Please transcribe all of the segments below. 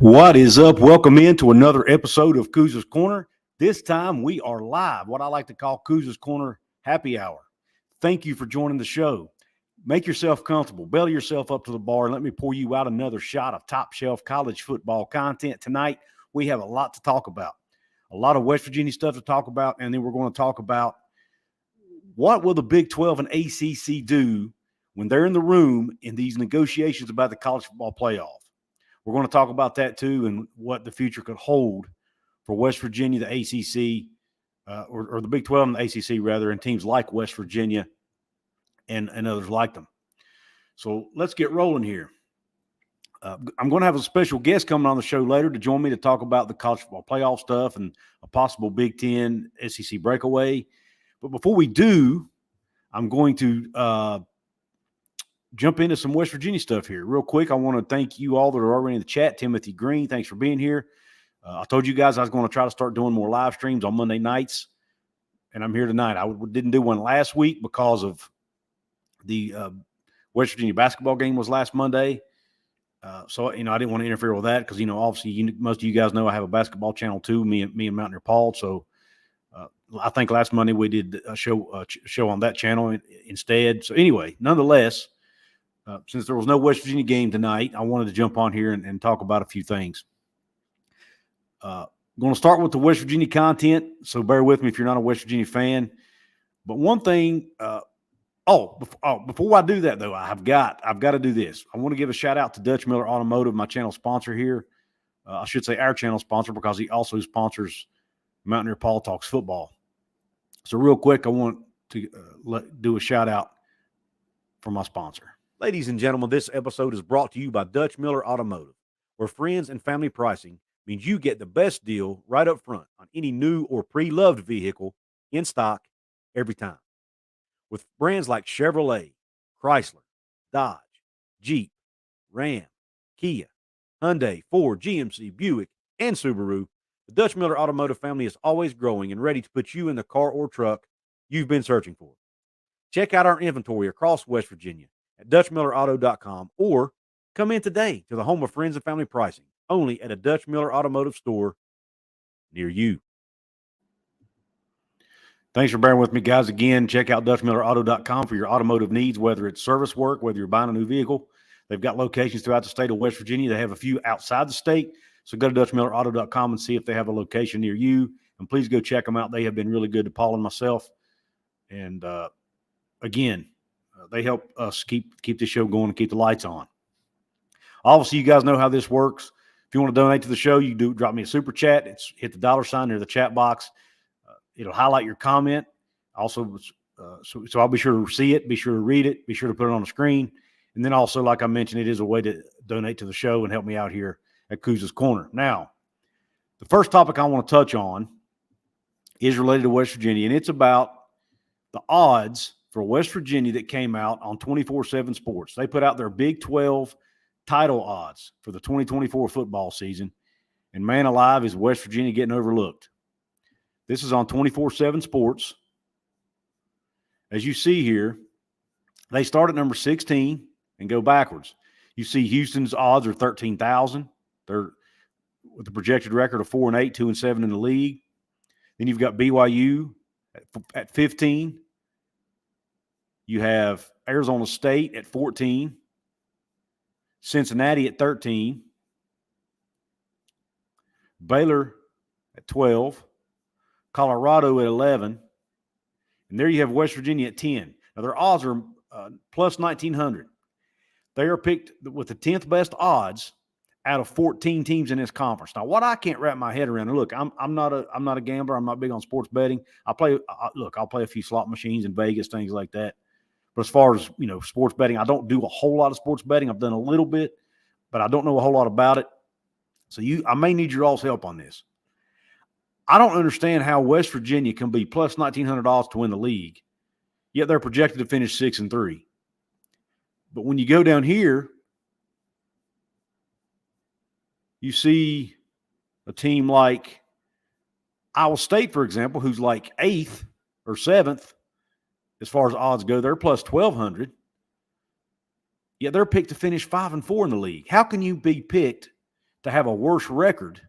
What is up? Welcome into another episode of Couz's Corner. This time we are live, what I like to call Couz's Corner Happy Hour. Thank you for joining the show. Make yourself comfortable, belly yourself up to the bar, and let me pour you out another shot of top shelf college football content. Tonight, we have a lot to talk about, a lot of West Virginia stuff to talk about, and then we're going to talk about what will the Big 12 and ACC do when they're in the room in these negotiations about the college football playoff. We're going to talk about that too and what the future could hold for West Virginia, the ACC, or the Big 12 and the ACC rather, and teams like West Virginia and others like them. So let's get rolling here. I'm going to have a special guest coming on the show later to join me to talk about the college football playoff stuff and a possible Big 10 SEC breakaway. But before we do, I'm going to jump into some West Virginia stuff here real quick. I want to thank you all that are already in the chat. Timothy Green, thanks for being here. I told you guys I was going to try to start doing more live streams on Monday nights, and I'm here tonight. I didn't do one last week because of the West Virginia basketball game was last Monday. So, I didn't want to interfere with that because, obviously most of you guys know I have a basketball channel too, me and Mountaineer Paul. So I think last Monday we did a show on that channel instead. So anyway, nonetheless, since there was no West Virginia game tonight, I wanted to jump on here and talk about a few things. Going to start with the West Virginia content, so bear with me if you're not a West Virginia fan. But one thing, before I do that though, I've got to do this. I want to give a shout out to Dutch Miller Automotive, my channel sponsor here. I should say our channel sponsor because he also sponsors Mountaineer Paul Talks Football. So real quick, I want to do a shout out for my sponsor. Ladies and gentlemen, this episode is brought to you by Dutch Miller Automotive, where friends and family pricing means you get the best deal right up front on any new or pre-loved vehicle in stock every time. With brands like Chevrolet, Chrysler, Dodge, Jeep, Ram, Kia, Hyundai, Ford, GMC, Buick, and Subaru, the Dutch Miller Automotive family is always growing and ready to put you in the car or truck you've been searching for. Check out our inventory across West Virginia at DutchMillerAuto.com or come in today to the home of friends and family pricing, only at a Dutch Miller Automotive store near you. Thanks for bearing with me, guys. Again, check out DutchMillerAuto.com for your automotive needs, whether it's service work, whether you're buying a new vehicle. They've got locations throughout the state of West Virginia. They have a few outside the state. So go to DutchMillerAuto.com and see if they have a location near you. And please go check them out. They have been really good to Paul and myself. And again, they help us keep this show going and keep the lights on. Obviously, you guys know how this works. If you want to donate to the show, you do drop me a super chat. Hit the $ near the chat box. It'll highlight your comment. Also, so I'll be sure to see it, be sure to read it, be sure to put it on the screen. And then also, like I mentioned, it is a way to donate to the show and help me out here at Couz's Corner. Now, the first topic I want to touch on is related to West Virginia, and it's about the odds for West Virginia that came out on 24/7 Sports. They put out their Big 12 title odds for the 2024 football season, and man alive, is West Virginia getting overlooked. This is on 24/7 Sports. As you see here, they start at number 16 and go backwards. You see Houston's odds are 13,000. They're with a projected record of 4-8, 2-7 in the league. Then you've got BYU at 15. You have Arizona State at 14, Cincinnati at 13, Baylor at 12, Colorado at 11, and there you have West Virginia at 10. Now, their odds are plus 1,900. They are picked with the 10th best odds out of 14 teams in this conference. Now, what I can't wrap my head around, and look, I'm not a gambler. I'm not big on sports betting. I'll play a few slot machines in Vegas, things like that. But as far as, sports betting, I don't do a whole lot of sports betting. I've done a little bit, but I don't know a whole lot about it. So I may need your all's help on this. I don't understand how West Virginia can be plus $1,900 to win the league, yet they're projected to finish 6-3. But when you go down here, you see a team like Iowa State, for example, who's like 8th or 7th as far as odds go. They're plus 1,200. Yet they're picked to finish 5-4 in the league. How can you be picked to have a worse record,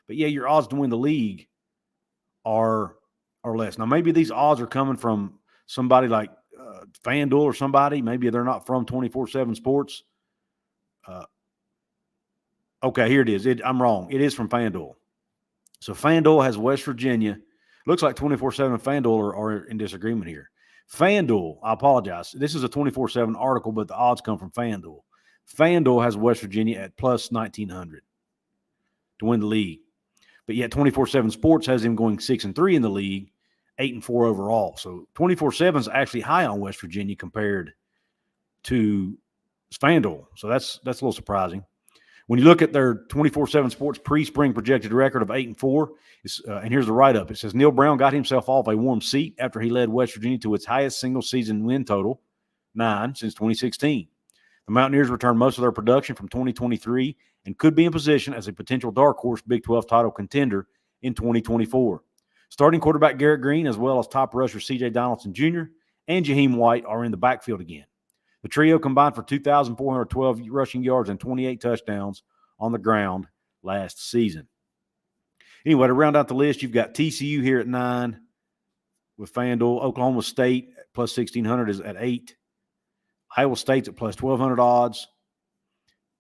but yeah, your odds to win the league are less. Now, maybe these odds are coming from somebody like FanDuel or somebody. Maybe they're not from 24/7 Sports. Okay, here it is. I'm wrong. It is from FanDuel. So FanDuel has West Virginia. Looks like 24/7 and FanDuel are in disagreement here. FanDuel, I apologize. This is a 24/7 article, but the odds come from FanDuel. FanDuel has West Virginia at plus 1,900 to win the league. But yet 24/7 Sports has him going 6-3 in the league, 8-4 overall. So 24/7 is actually high on West Virginia compared to FanDuel. So that's a little surprising. When you look at their 24/7 Sports pre-spring projected record of 8-4, and here's the write-up. It says Neal Brown got himself off a warm seat after he led West Virginia to its highest single-season win total, 9, since 2016. The Mountaineers returned most of their production from 2023 and could be in position as a potential dark horse Big 12 title contender in 2024. Starting quarterback Garrett Green, as well as top rusher C.J. Donaldson Jr. and Jaheim White are in the backfield again. The trio combined for 2,412 rushing yards and 28 touchdowns on the ground last season. Anyway, to round out the list, you've got TCU here at 9 with FanDuel. Oklahoma State at plus 1,600 is at 8. Iowa State's at plus 1,200 odds.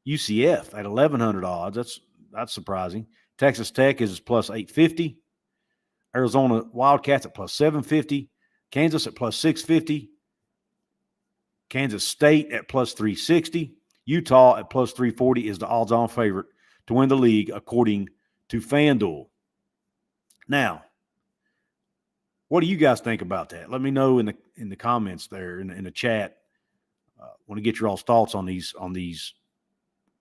UCF at 1,100 odds. That's surprising. Texas Tech is plus 850. Arizona Wildcats at plus 750. Kansas at plus 650. Kansas State at plus 360. Utah at plus 340 is the odds-on favorite to win the league, according to FanDuel. Now, what do you guys think about that? Let me know in the comments there, in the chat. Want to get your all's thoughts on these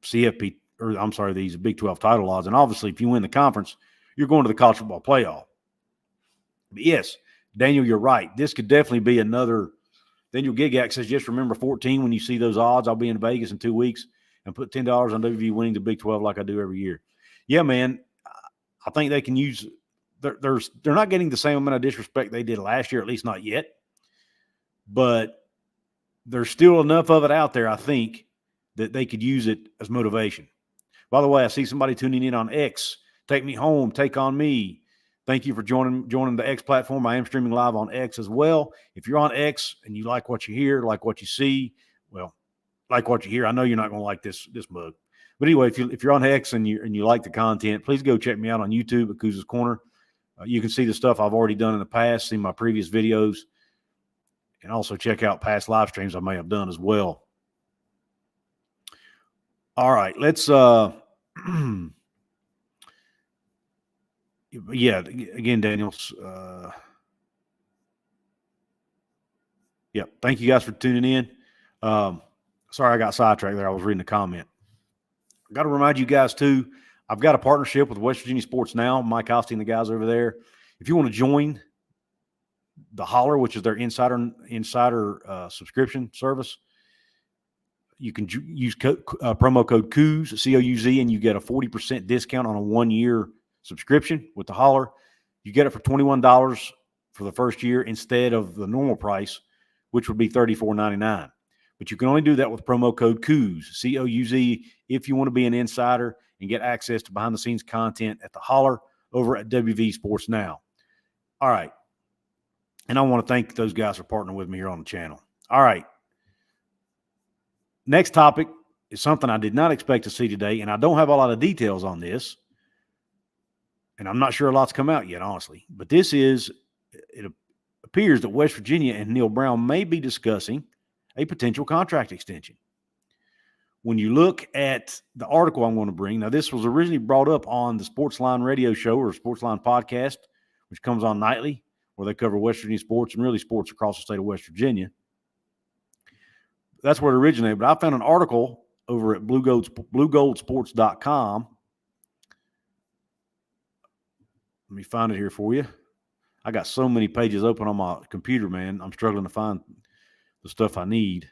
CFP, or I'm sorry, these Big 12 title odds. And obviously, if you win the conference, you're going to the college football playoff. But yes, Daniel, you're right. This could definitely be another. Daniel Gigak says, just remember 14 when you see those odds. I'll be in Vegas in 2 weeks and put $10 on WV winning the Big 12 like I do every year. Yeah, man, I think they can use – they're not getting the same amount of disrespect they did last year, at least not yet. But there's still enough of it out there, I think, that they could use it as motivation. By the way, I see somebody tuning in on X. Take me home. Take on me. Thank you for joining the X platform. I am streaming live on X as well. If you're on X and you like what you hear, like what you see, well, like what you hear, I know you're not going to like this mug. But anyway, if you're on X and you like the content, please go check me out on YouTube at Couz's Corner. You can see the stuff I've already done in the past, see my previous videos, and also check out past live streams I may have done as well. All right, let's yeah, again, Daniels. Yeah, thank you guys for tuning in. Sorry I got sidetracked there. I was reading a comment. I got to remind you guys, too, I've got a partnership with West Virginia Sports Now, Mike Hosty and the guys over there. If you want to join the Holler, which is their insider subscription service, you can use promo code Couz, C-O-U-Z, and you get a 40% discount on a 1-year subscription with the Holler. You get it for $21 for the first year instead of the normal price, which would be $34.99. But you can only do that with promo code Couz, C-O-U-Z, if you want to be an insider and get access to behind-the-scenes content at the Holler over at WV Sports Now. All right. And I want to thank those guys for partnering with me here on the channel. All right. Next topic is something I did not expect to see today, and I don't have a lot of details on this. And I'm not sure a lot's come out yet, honestly. But it appears that West Virginia and Neal Brown may be discussing a potential contract extension. When you look at the article I'm going to bring, now this was originally brought up on the Sportsline radio show or Sportsline podcast, which comes on nightly, where they cover West Virginia sports and really sports across the state of West Virginia. That's where it originated. But I found an article over at bluegoldsports.com. Let me find it here for you. I got so many pages open on my computer, man. I'm struggling to find the stuff I need.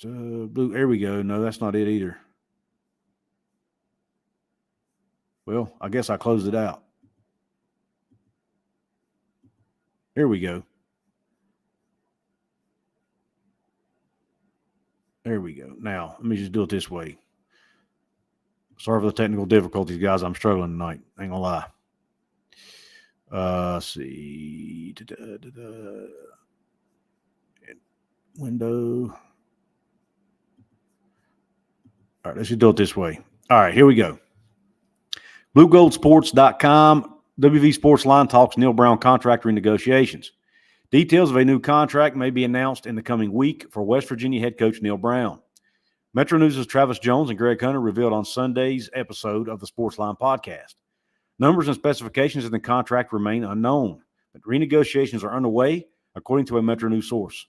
There we go. No, that's not it either. Well, I guess I closed it out. Here we go. There we go. Now, let me just do it this way. Sorry for the technical difficulties, guys. I'm struggling tonight. Ain't gonna lie. Let's see. Window. All right, let's just do it this way. All right, here we go. BlueGoldSports.com. WV Sports Line talks Neal Brown contract renegotiations. Details of a new contract may be announced in the coming week for West Virginia head coach Neal Brown. Metro News' Travis Jones and Greg Hunter revealed on Sunday's episode of the Sports Line podcast. Numbers and specifications in the contract remain unknown, but renegotiations are underway, according to a Metro News source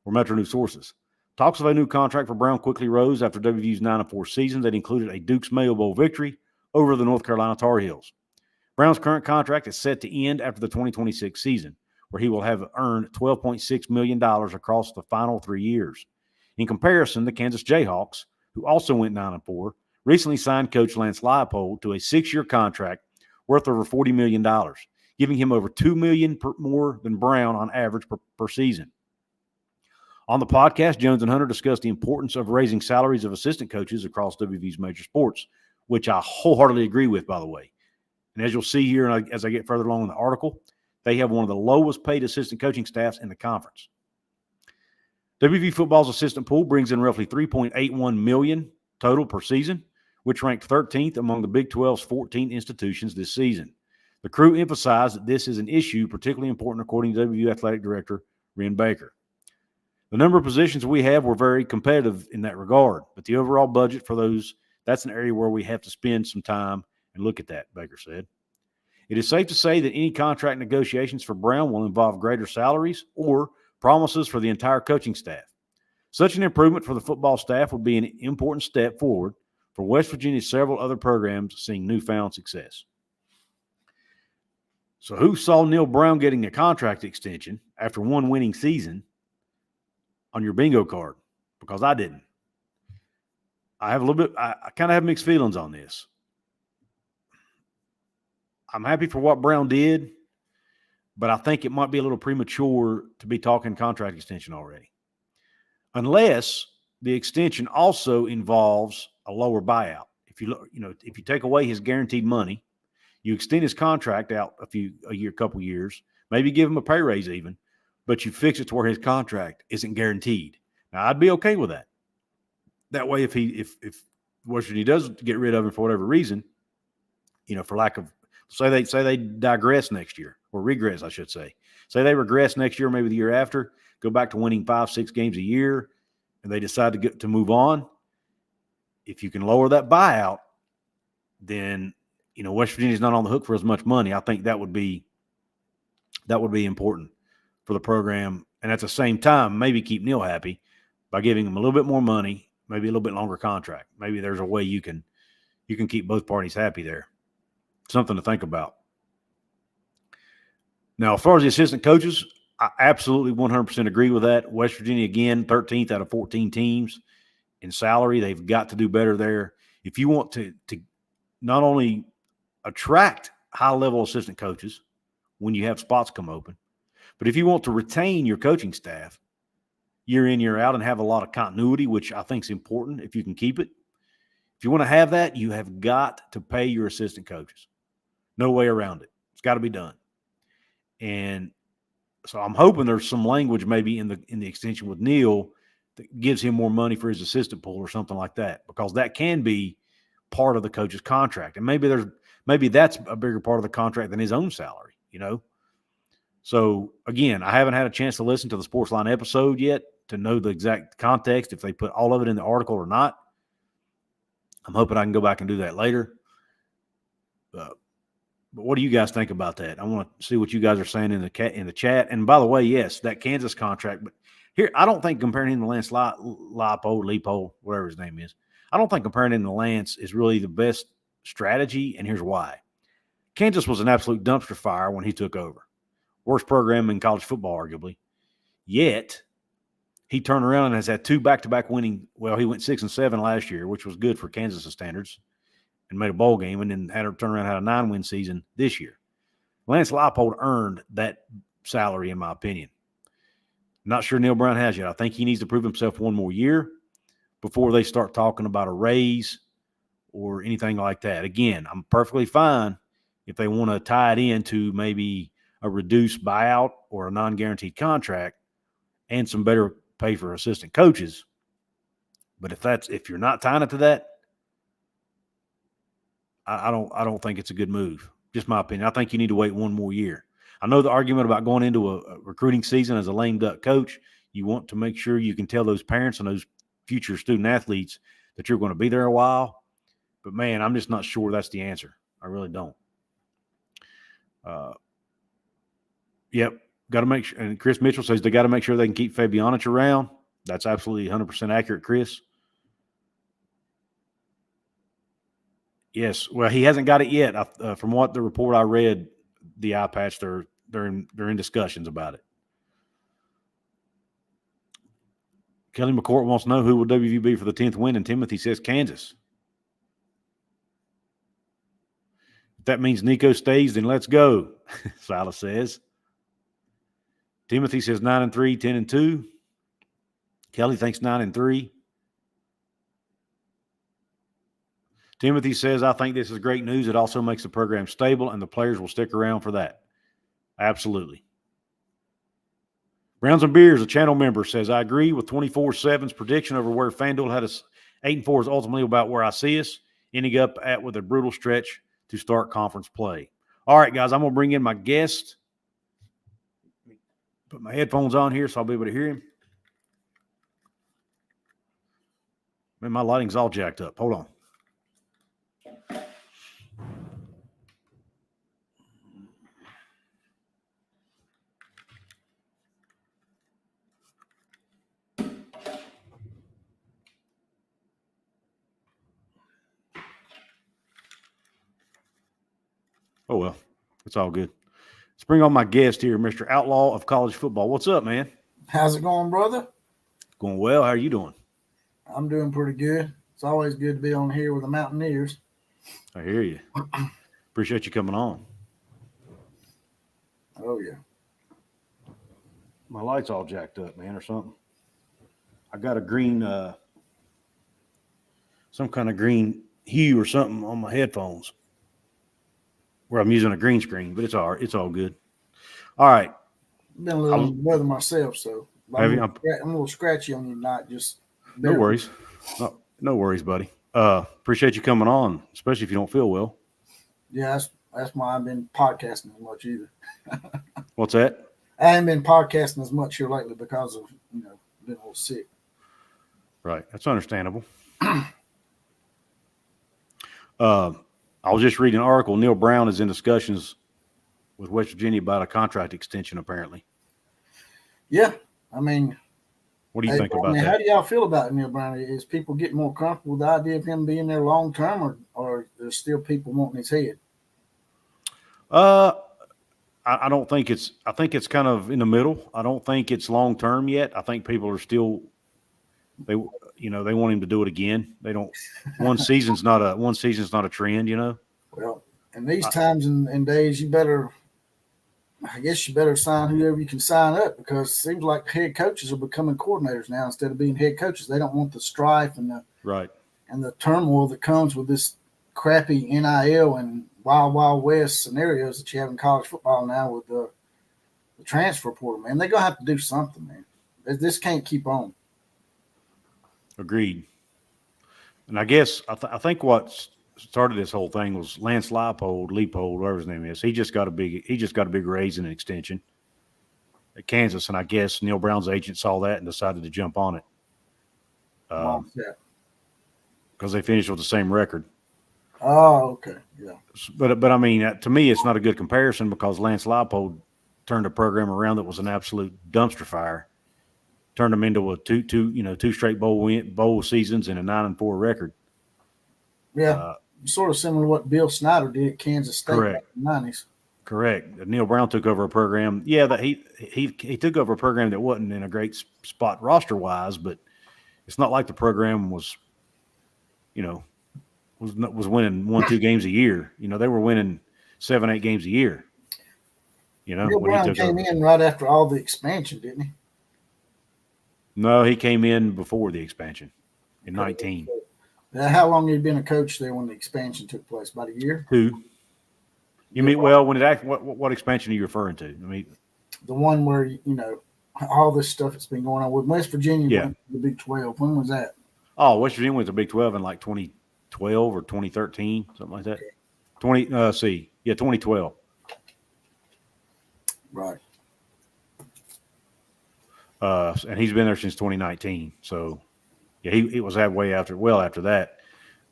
or Metro News sources. Talks of a new contract for Brown quickly rose after WVU's 9-4 season that included a Duke's Mayo Bowl victory over the North Carolina Tar Heels. Brown's current contract is set to end after the 2026 season, where he will have earned $12.6 million across the final 3 years. In comparison, the Kansas Jayhawks, who also went 9-4, recently signed coach Lance Leipold to a 6-year contract worth over $40 million, giving him over $2 million more than Brown on average per season. On the podcast, Jones and Hunter discussed the importance of raising salaries of assistant coaches across WV's major sports, which I wholeheartedly agree with, by the way. And as you'll see here, as I get further along in the article, they have one of the lowest paid assistant coaching staffs in the conference. WV football's assistant pool brings in roughly $3.81 million total per season, which ranked 13th among the Big 12's 14 institutions this season. The crew emphasized that this is an issue particularly important, according to WVU Athletic Director Ren Baker. The number of positions we have were very competitive in that regard, but the overall budget for those, that's an area where we have to spend some time and look at that, Baker said. It is safe to say that any contract negotiations for Brown will involve greater salaries or promises for the entire coaching staff. Such an improvement for the football staff would be an important step forward for West Virginia's several other programs seeing newfound success. So who saw Neal Brown getting a contract extension after one winning season on your bingo card? Because I didn't. I have I kind of have mixed feelings on this. I'm happy for what Brown did, but I think it might be a little premature to be talking contract extension already. Unless the extension also involves a lower buyout. If you take away his guaranteed money, you extend his contract out a couple years, maybe give him a pay raise even, but you fix it to where his contract isn't guaranteed. Now, I'd be okay with that. That way, if West Virginia does get rid of him for whatever reason, for lack of, say they digress next year, or regress, I should say. Say they regress next year, maybe the year after, go back to winning 5-6 games a year, and they decide to move on. If you can lower that buyout, then West Virginia's not on the hook for as much money. I think that would be important for the program, and at the same time, maybe keep Neal happy by giving him a little bit more money, maybe a little bit longer contract. Maybe there's a way you can keep both parties happy there. Something to think about. Now, as far as the assistant coaches, I absolutely 100% agree with that. West Virginia, again, 13th out of 14 teams in salary. They've got to do better there. If you want to not only attract high-level assistant coaches when you have spots come open, but if you want to retain your coaching staff year in, year out and have a lot of continuity, which I think is important if you can keep it, if you want to have that, you have got to pay your assistant coaches. No way around it. It's got to be done. And so I'm hoping there's some language maybe in the extension with Neal that gives him more money for his assistant pool or something like that, because that can be part of the coach's contract. And maybe that's a bigger part of the contract than his own salary, So again, I haven't had a chance to listen to the Sportsline episode yet to know the exact context, if they put all of it in the article or not. I'm hoping I can go back and do that later. But what do you guys think about that? I want to see what you guys are saying in the chat. And by the way, yes, that Kansas contract. But here, I don't think comparing him to Lance Leipold, whatever his name is, I don't think comparing him to Lance is really the best strategy. And here's why. Kansas was an absolute dumpster fire when he took over. Worst program in college football, arguably. Yet, he turned around and has had 2 back-to-back winning. Well, he went 6-7 last year, which was good for Kansas' standards, and made a bowl game, and then had a 9-win season this year. Lance Leipold earned that salary, in my opinion. Not sure Neal Brown has yet. I think he needs to prove himself one more year. before they start talking about a raise or anything like that. Again, I'm perfectly fine if they want to tie it into maybe a reduced buyout or a non-guaranteed contract and some better pay for assistant coaches. But if you're not tying it to that, I don't think it's a good move. Just my opinion. I think you need to wait one more year. I know the argument about going into a recruiting season as a lame duck coach. You want to make sure you can tell those parents and those future student athletes that you're going to be there a while. But, man, I'm just not sure that's the answer. I really don't. Yep, got to make sure. And Chris Mitchell says they got to make sure they can keep Fabianich around. That's absolutely 100% accurate, Chris. Yes, well, he hasn't got it yet. From what the report I read, the eye patch, they're in discussions about it. Kelly McCourt wants to know who will WV be for the 10th win, and Timothy says Kansas. If that means Nico stays, then let's go, Silas says. Timothy says 9-3, 10-2. Kelly thinks 9-3. Timothy says, I think this is great news. It also makes the program stable, and the players will stick around for that. Absolutely. Browns and Beers, a channel member, says, I agree with 24/7's prediction over where FanDuel had us 8-4 is ultimately about where I see us, ending up with a brutal stretch to start conference play. All right, guys, I'm going to bring in my guest. Put my headphones on here so I'll be able to hear him. Man, my lighting's all jacked up. Hold on. Oh, well, it's all good. Let's bring on my guest here, Mr. Outlaw of college football. What's up, man? How's it going, brother? Going well. How are you doing? I'm doing pretty good. It's always good to be on here with the Mountaineers. I hear you. Appreciate you coming on. Oh, yeah. My light's all jacked up, man, or something. I got a green, some kind of green hue or something on my headphones where I'm using a green screen, but it's all right. It's all good. All right. Been a little under the weather myself, so I'm a little scratchy on you tonight. Just no worries. No worries, buddy. Appreciate you coming on, especially if you don't feel well. Yeah, that's why I've been podcasting as much either. What's that? I haven't been podcasting as much here lately because of, being a little sick. Right. That's understandable. I was just reading an article. Neal Brown is in discussions with West Virginia about a contract extension, apparently. Yeah. I mean, what do you think about that? How do y'all feel about Neal Brown? Is people getting more comfortable with the idea of him being there long term, or there's still people wanting his head? I don't think it's – I think it's kind of in the middle. I don't think it's long term yet. I think people are still – they want him to do it again. They don't – one season's not a trend, Well, in these times and days, you better – I guess you better sign whoever you can sign up, because it seems like head coaches are becoming coordinators now instead of being head coaches. They don't want the strife and the turmoil that comes with this crappy NIL and Wild West scenarios that you have in college football now with the transfer portal, man. They're going to have to do something, man. This can't keep on. Agreed. And I guess I think what started this whole thing was Lance Leipold, whatever his name is. He just got a big raise and an extension at Kansas, and I guess Neal Brown's agent saw that and decided to jump on it. Because they finished with the same record. Oh, okay, yeah. But I mean, to me, it's not a good comparison, because Lance Leipold turned a program around that was an absolute dumpster fire, turned them into a two straight bowl seasons and a 9-4 record. Yeah, sort of similar to what Bill Snyder did at Kansas State back in the 90s. Correct. Neal Brown took over a program. Yeah, that he took over a program that wasn't in a great spot roster wise, but it's not like the program was, was winning 1-2 games a year. They were winning 7-8 games a year. Neal Brown came in right after all the expansion, didn't he? No, he came in before the expansion. in 19. How long have you been a coach there when the expansion took place? About a year? 2. You mean, well, when it what expansion are you referring to? I mean, the one where, all this stuff that's been going on with West Virginia, Yeah. the Big 12. When was that? Oh, West Virginia went to Big 12 in like 2012 or 2013, something like that. 2012. Right. And he's been there since 2019. So, yeah, he was that way after that.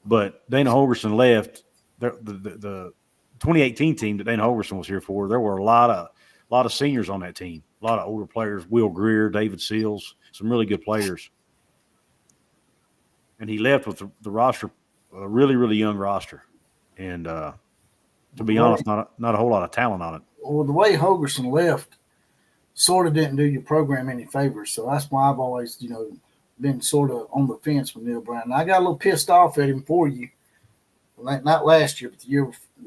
But Dana Holgerson left. The 2018 team that Dana Holgerson was here for, there were a lot of seniors on that team, a lot of older players, Will Greer, David Seals, some really good players. And he left with the roster, a really, really young roster. And to be honest, not a whole lot of talent on it. Well, the way Holgerson left sort of didn't do your program any favors. So that's why I've always, been sort of on the fence with Neal Brown. And I got a little pissed off at him for you. Not last year, but the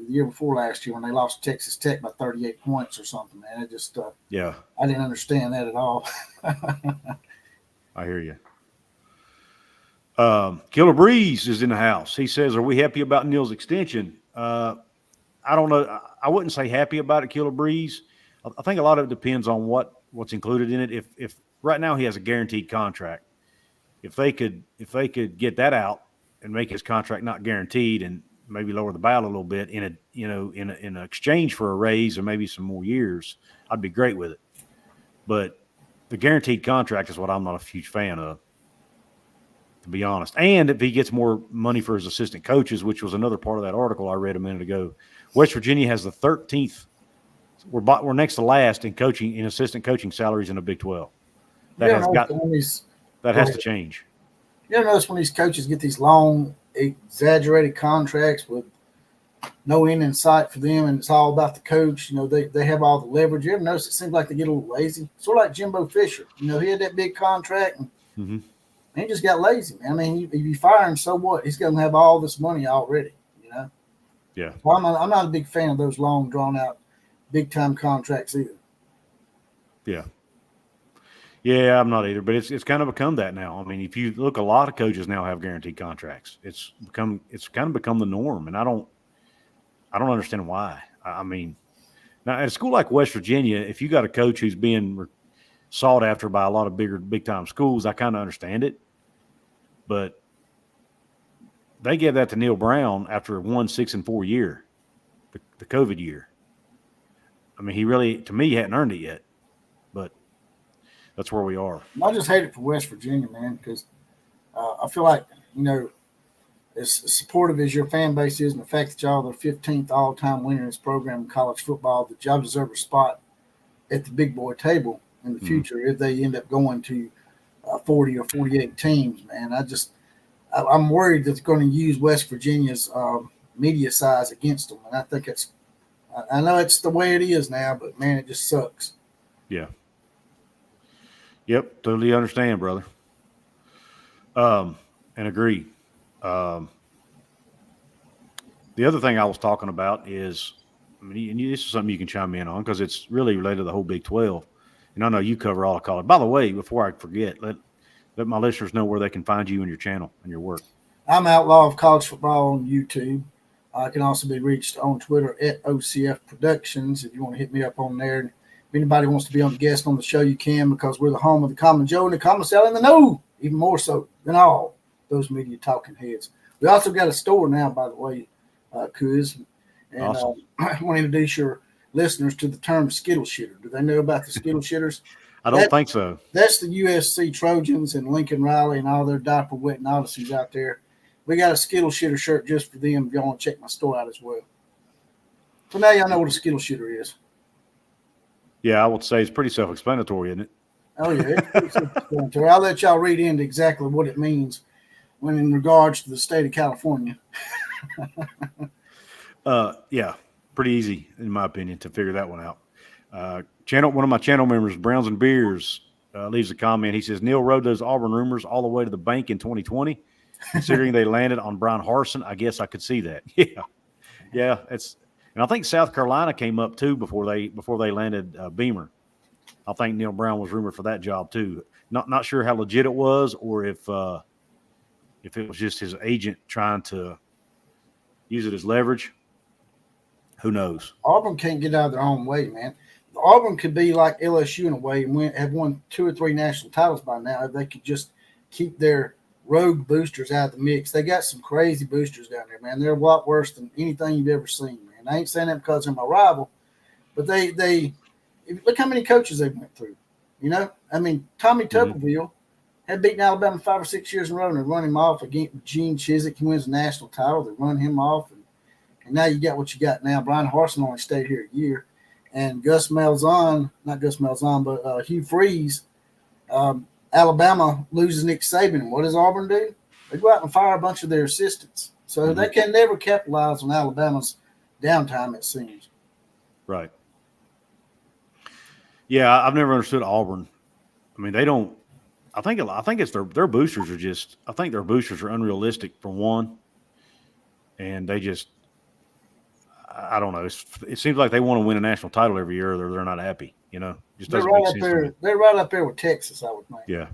year before last year when they lost to Texas Tech by 38 points or something, man. It just yeah. I didn't understand that at all. I hear you. Killer Breeze is in the house. He says, "Are we happy about Neal's extension?" I don't know. I wouldn't say happy about it, Killer Breeze. I think a lot of it depends on what's included in it. If right now he has a guaranteed contract, if they could get that out and make his contract not guaranteed and maybe lower the bow a little bit in exchange for a raise or maybe some more years, I'd be great with it. But the guaranteed contract is what I'm not a huge fan of, to be honest. And if he gets more money for his assistant coaches, which was another part of that article I read a minute ago, West Virginia has the 13th. We're next to last in assistant coaching salaries in the Big 12. That has to change. You ever notice when these coaches get these long, exaggerated contracts with no end in sight for them, and it's all about the coach? They have all the leverage. You ever notice it seems like they get a little lazy? Sort of like Jimbo Fisher. He had that big contract, and he just got lazy, man. I mean, if you fire him, so what? He's going to have all this money already, Yeah. Well, I'm not a big fan of those long, drawn-out, big-time contracts either. Yeah. Yeah, I'm not either, but it's kind of become that now. I mean, if you look, a lot of coaches now have guaranteed contracts. It's kind of become the norm, and I don't understand why. I mean, now at a school like West Virginia, if you got a coach who's being sought after by a lot of big time schools, I kind of understand it. But they gave that to Neal Brown after a 1-6-4 year, the COVID year. I mean, he really, to me, hadn't earned it yet, but that's where we are. I just hate it for West Virginia, man, because I feel like, as supportive as your fan base is, and the fact that y'all are the 15th all-time winner in this program in college football, that y'all deserve a spot at the big boy table in the future if they end up going to 40 or 48 teams, man. I'm worried that they're going to use West Virginia's media size against them, and I think I know it's the way it is now, but, man, it just sucks. Yeah. Yep, totally understand, brother. And agree. The other thing I was talking about is, I mean, this is something you can chime in on because it's really related to the whole Big 12. And I know you cover all of college. By the way, before I forget, let my listeners know where they can find you and your channel and your work. I'm Outlaw of College Football on YouTube. I can also be reached on Twitter at OCF Productions if you want to hit me up on there. If anybody wants to be on the guest on the show, you can, because we're the home of the Common Joe and the Common Sal in the know, even more so than all those media talking heads. We also got a store now, by the way, Couz. And awesome. I want to introduce your listeners to the term Skittle Shitter. Do they know about the Skittle Shitters? I don't think so. That's the USC Trojans and Lincoln Riley and all their diaper-wetting Odysseys out there. We got a Skittle Shitter shirt just for them if y'all want to check my store out as well. So now y'all know what a Skittle Shitter is. Yeah, I would say it's pretty self-explanatory, isn't it? Oh, yeah, it's pretty self-explanatory. I'll let y'all read into exactly what it means when in regards to the state of California. Yeah, pretty easy, in my opinion, to figure that one out. One of my channel members, Browns and Beers, leaves a comment. He says, Neal rode those Auburn rumors all the way to the bank in 2020. Considering they landed on Brian Harsin, I guess I could see that. Yeah. And I think South Carolina came up too before they landed Beamer. I think Neal Brown was rumored for that job too. Not sure how legit it was, or if if it was just his agent trying to use it as leverage, who knows? Auburn can't get out of their own way, man. Auburn could be like LSU in a way and have won 2 or 3 national titles by now if they could just keep their rogue boosters out of the mix. They got some crazy boosters down there, man. They're a lot worse than anything you've ever seen, man. I ain't saying that because they're my rival, but they look how many coaches they went through. You know, I mean, Tommy Tuberville had beaten Alabama 5 or 6 years in a row and they run him off against Gene Chizik. He wins the national title. They run him off, and now you got what you got now. Brian Harsin only stayed here a year, and Gus Malzahn, not Gus Malzahn, but Hugh Freeze. Alabama loses Nick Saban, and what does Auburn do? They go out and fire a bunch of their assistants. So they can never capitalize on Alabama's downtime, it seems. Right. Yeah, I've never understood Auburn. I mean, they don't. I think it's their boosters are just. I think their boosters are unrealistic for one, and they just. I don't know. It seems like they want to win a national title every year, or they're not happy. You know, just doesn't make sense to me. They're right up there with Texas, I would think. Yeah,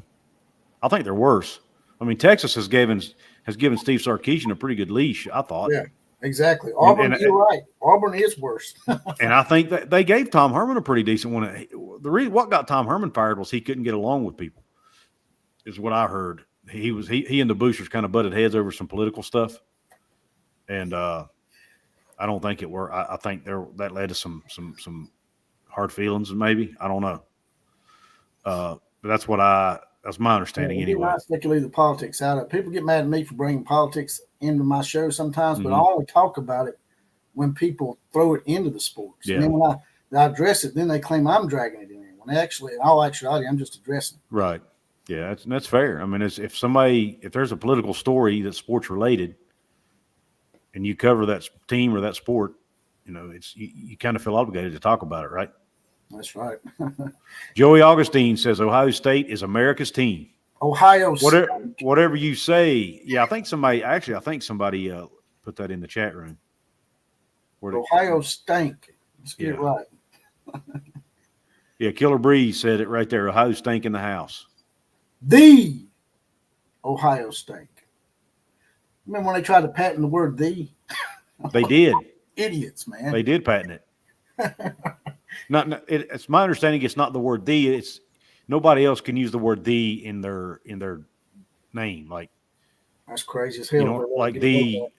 I think they're worse. I mean, Texas has given Steve Sarkisian a pretty good leash, I thought. Yeah, exactly. Auburn, you're right. Auburn is worse. And I think that they gave Tom Herman a pretty decent one. The reason what got Tom Herman fired was he couldn't get along with people, is what I heard. He and the boosters kind of butted heads over some political stuff, and I don't think it worked. I think that led to some hard feelings, maybe. I don't know. But that's my understanding anyway. I stick to leave the politics out of it. People get mad at me for bringing politics into my show sometimes, but I only talk about it when people throw it into the sports. Yeah. And then when I address it, then they claim I'm dragging it in. When actually, in all actuality, I'm just addressing it. Right. Yeah, that's fair. I mean, if there's a political story that's sports related, and you cover that team or that sport, you know, you kind of feel obligated to talk about it, right? That's right. Joey Augustine says Ohio State is America's team. Ohio State. Whatever you say. Yeah, I think somebody put that in the chat room. Ohio stink. Let's get it right. Yeah, Killer Breeze said it right there. Ohio stink in the house. The Ohio stink. Remember when they tried to patent the word "the"? They did. Idiots, man. They did patent it. It's my understanding it's not the word "the." It's nobody else can use the word "the" in their name. Like that's crazy as hell. You know,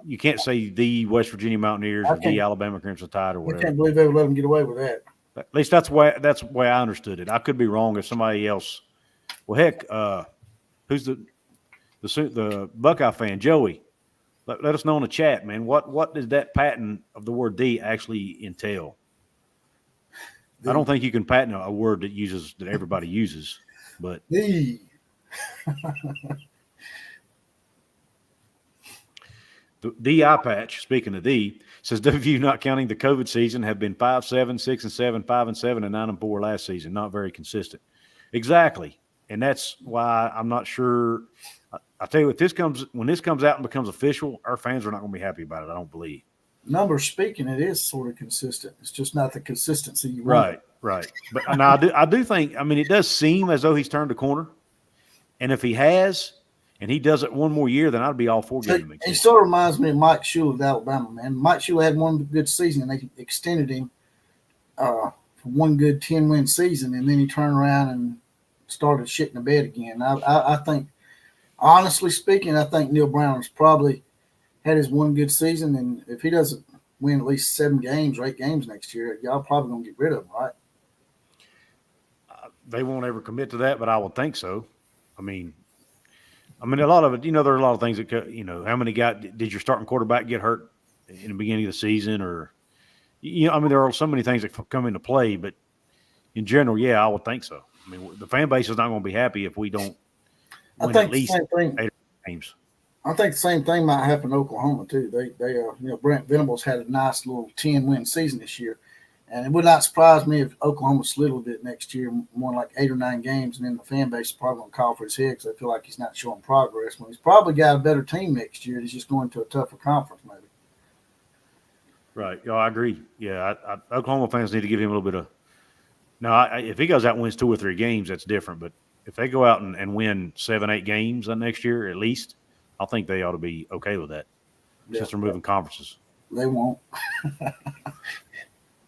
you can't say the West Virginia Mountaineers or the Alabama Crimson Tide or whatever. I can't believe they would let them get away with that. At least that's the way I understood it. I could be wrong if somebody else. Well, heck, who's the Buckeye fan, Joey? Let us know in the chat, man. What does that patent of the word "the" actually entail? I don't think you can patent a word that everybody uses, but the. The eye patch, speaking of says WVU not counting the COVID season have been 5-7, 6-7, 5-7, and 9-4 last season. Not very consistent. Exactly. And that's why I'm not sure. I tell you what, when this comes out and becomes official, our fans are not going to be happy about it, I don't believe. Numbers speaking, it is sort of consistent. It's just not the consistency you want. Right. But now I do think, I mean, it does seem as though he's turned a corner. And if he has, and he does it one more year, then I'd be all for getting him. He sort of reminds me of Mike Shula of Alabama, man. Mike Shula had one good season, and they extended him for one good 10-win season, and then he turned around and started shitting the bed again. I think, honestly speaking, I think Neal Brown has probably had his one good season, and if he doesn't win at least 7 games or 8 games next year, y'all probably going to get rid of him, right? They won't ever commit to that, but I would think so. I mean, a lot of it, you know, there are a lot of things that, you know, how many did your starting quarterback get hurt in the beginning of the season? Or, you know, I mean, there are so many things that come into play, but in general, yeah, I would think so. I mean, the fan base is not going to be happy if we don't win at least 8 games. I think the same thing might happen to Oklahoma, too. They you know, Brent Venables had a nice little 10-win season this year. And it would not surprise me if Oklahoma slid a little bit next year, won like 8 or 9 games, and then the fan base is probably going to call for his head because they feel like he's not showing progress. When he's probably got a better team next year, he's just going to a tougher conference maybe. Right. Yeah, I agree. Yeah, Oklahoma fans need to give him a little bit of – now, if he goes out and wins 2 or 3 games, that's different. But if they go out and win 7-8 games next year at least, I think they ought to be okay with that. Since they're moving conferences. They won't.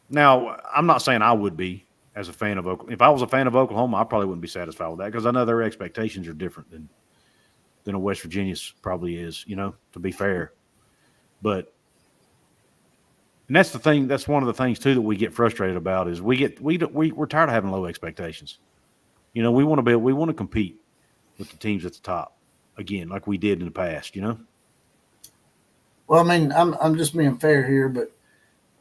Now, I'm not saying I would be as a fan of Oklahoma. If I was a fan of Oklahoma, I probably wouldn't be satisfied with that because I know their expectations are different than a West Virginia's probably is, to be fair. But and that's the thing. That's one of the things too that we get frustrated about is we're tired of having low expectations. We want to compete with the teams at the top again, like we did in the past. Well, I mean, I'm just being fair here, but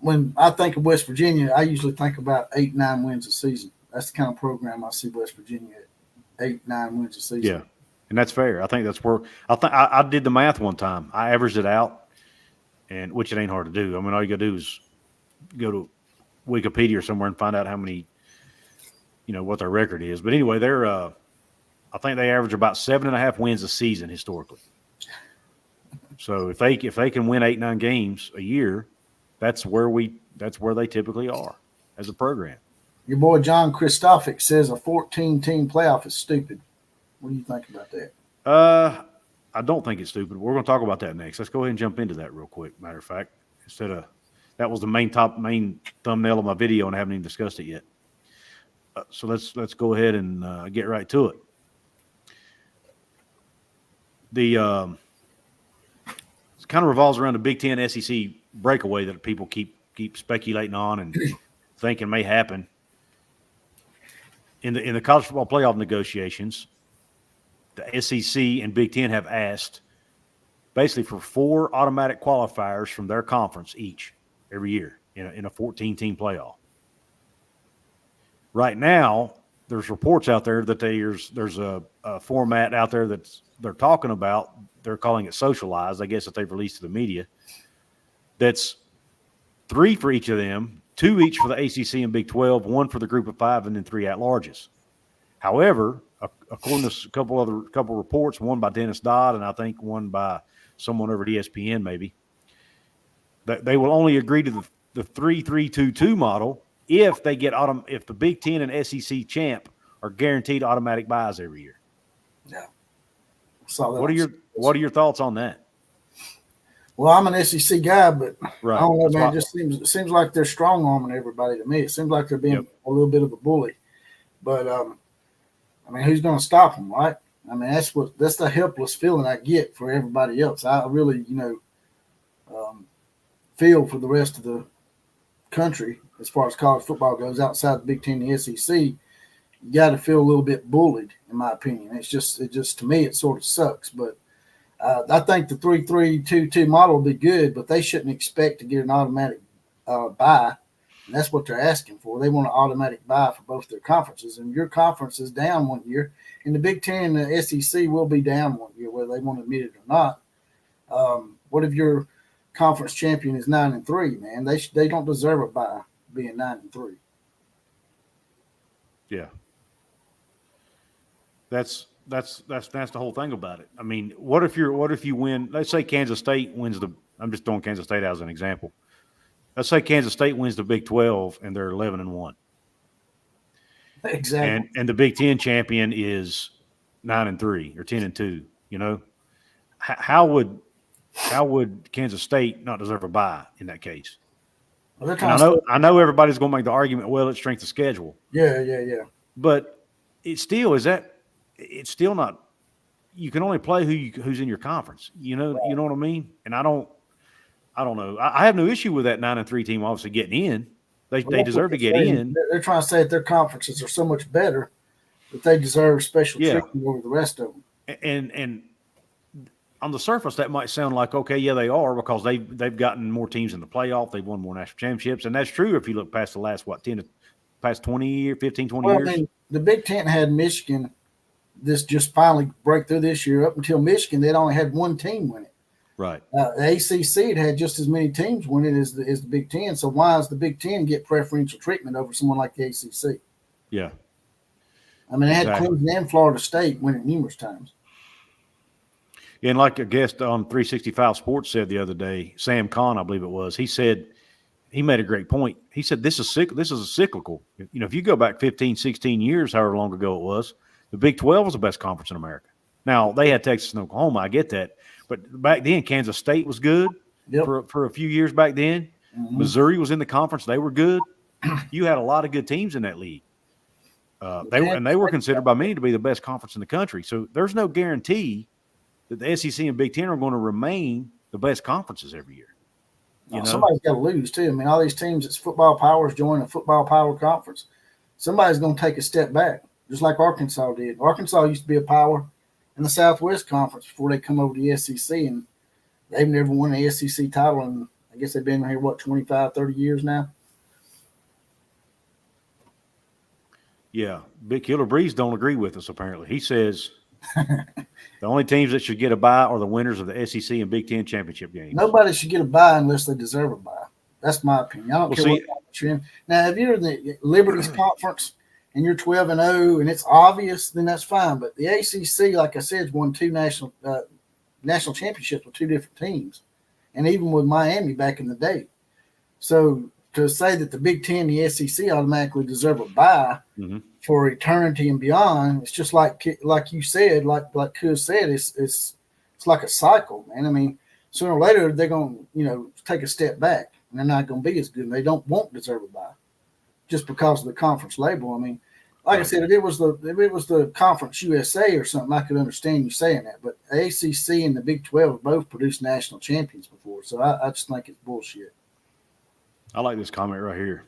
when I think of West Virginia, I usually think about 8-9 wins a season. That's the kind of program I see West Virginia at, 8-9 wins a season. Yeah, and that's fair. I think that's where I did the math one time. I averaged it out, and which it ain't hard to do. I mean, all you got to do is go to Wikipedia or somewhere and find out how many, what their record is. But anyway, they're I think they average about 7.5 wins a season historically. So if they can win 8-9 games a year, that's where they typically are as a program. Your boy John Christophic says a 14-team playoff is stupid. What do you think about that? I don't think it's stupid. We're going to talk about that next. Let's go ahead and jump into that real quick. Matter of fact, that was the main thumbnail of my video, and I haven't even discussed it yet. So let's go ahead and get right to it. It kind of revolves around the Big Ten SEC breakaway that people keep speculating on and thinking may happen. In the college football playoff negotiations, the SEC and Big Ten have asked basically for 4 automatic qualifiers from their conference each every year in a 14-team playoff. Right now, there's reports out there that there's a format out there that they're talking about. They're calling it socialized, I guess, that they've released to the media. That's 3 for each of them, 2 each for the ACC and Big 12, 1 for the Group of 5, and then 3 at-larges. However, according to a couple reports, one by Dennis Dodd and I think one by someone over at ESPN maybe, that they will only agree to the 3-3-2-2 model if they get if the Big Ten and SEC champ are guaranteed automatic buys every year. Yeah. What are your thoughts on that? Well, I'm an SEC guy, but right. I don't know, man. It seems like they're strong arming everybody to me. It seems like they're being a little bit of a bully. But I mean, who's going to stop them, right? I mean, that's the helpless feeling I get for everybody else. I really, feel for the rest of the country as far as college football goes. Outside the Big Ten and the SEC, you got to feel a little bit bullied, in my opinion. It just to me, it sort of sucks. But I think the 3-3-2-2 model will be good, but they shouldn't expect to get an automatic bye. And that's what they're asking for. They want an automatic bye for both their conferences. And your conference is down one year, and the Big Ten and the SEC will be down one year, whether they want to admit it or not. What if your conference champion is 9-3, man? They don't deserve a bye being 9-3. Yeah. That's the whole thing about it. I mean, what if you win? Let's say Kansas State wins I'm just throwing Kansas State out as an example. Let's say Kansas State wins the Big 12 and they're 11-1. Exactly. And the Big Ten champion is 9-3 or 10-2. How would Kansas State not deserve a bye in that case? Well, I know everybody's going to make the argument. Well, it's strength of schedule. Yeah. But it's still not. You can only play who's in your conference. You know what I mean? And I don't know. I have no issue with that 9-3 team obviously getting in. They deserve to get in. They're trying to say that their conferences are so much better that they deserve special treatment over the rest of them. And on the surface, that might sound like, okay, yeah, they are, because they've gotten more teams in the playoff. They've won more national championships. And that's true if you look past the last, 20 years, 15, 20 years. I mean, the Big Ten had Michigan this just finally break through this year. Up until Michigan, they'd only had one team win it. Right. The ACC had just as many teams win it as the Big Ten. So why does the Big Ten get preferential treatment over someone like the ACC? Yeah. I mean, they had Clemson and Florida State win it numerous times. And like a guest on 365 Sports said the other day, Sam Kahn, I believe it was, he said, he made a great point. He said, this is a cyclical. If you go back 15, 16 years, however long ago it was, The Big 12 was the best conference in America. Now, they had Texas and Oklahoma. I get that. But back then, Kansas State was good for a few years back then. Mm-hmm. Missouri was in the conference. They were good. You had a lot of good teams in that league. They were considered by many to be the best conference in the country. So there's no guarantee that the SEC and Big Ten are going to remain the best conferences every year. Somebody's got to lose too. I mean, all these teams that's football powers join a football power conference. Somebody's going to take a step back, just like Arkansas did. Arkansas used to be a power in the Southwest Conference before they come over to the SEC, and they've never won an SEC title. And I guess they've been here, 25, 30 years now? Yeah. Big Killer Breeze don't agree with us, apparently. He says the only teams that should get a bye are the winners of the SEC and Big Ten championship games. Nobody should get a bye unless they deserve a bye. That's my opinion. I don't care what conference you're in. Now, if you're in the Liberty's conference and you're 12-0 and it's obvious, then that's fine. But the ACC, like I said, has won 2 national championships with 2 different teams, and even with Miami back in the day. So to say that the Big Ten and the SEC automatically deserve a bye for eternity and beyond, it's just like you said, like Couz said, it's like a cycle, man. I mean, sooner or later they're going to take a step back, and they're not going to be as good, and they won't deserve a bye just because of the conference label. I mean, like I said, if it was the Conference USA or something, I could understand you saying that. But ACC and the Big 12 both produced national champions before, so I just think it's bullshit. I like this comment right here.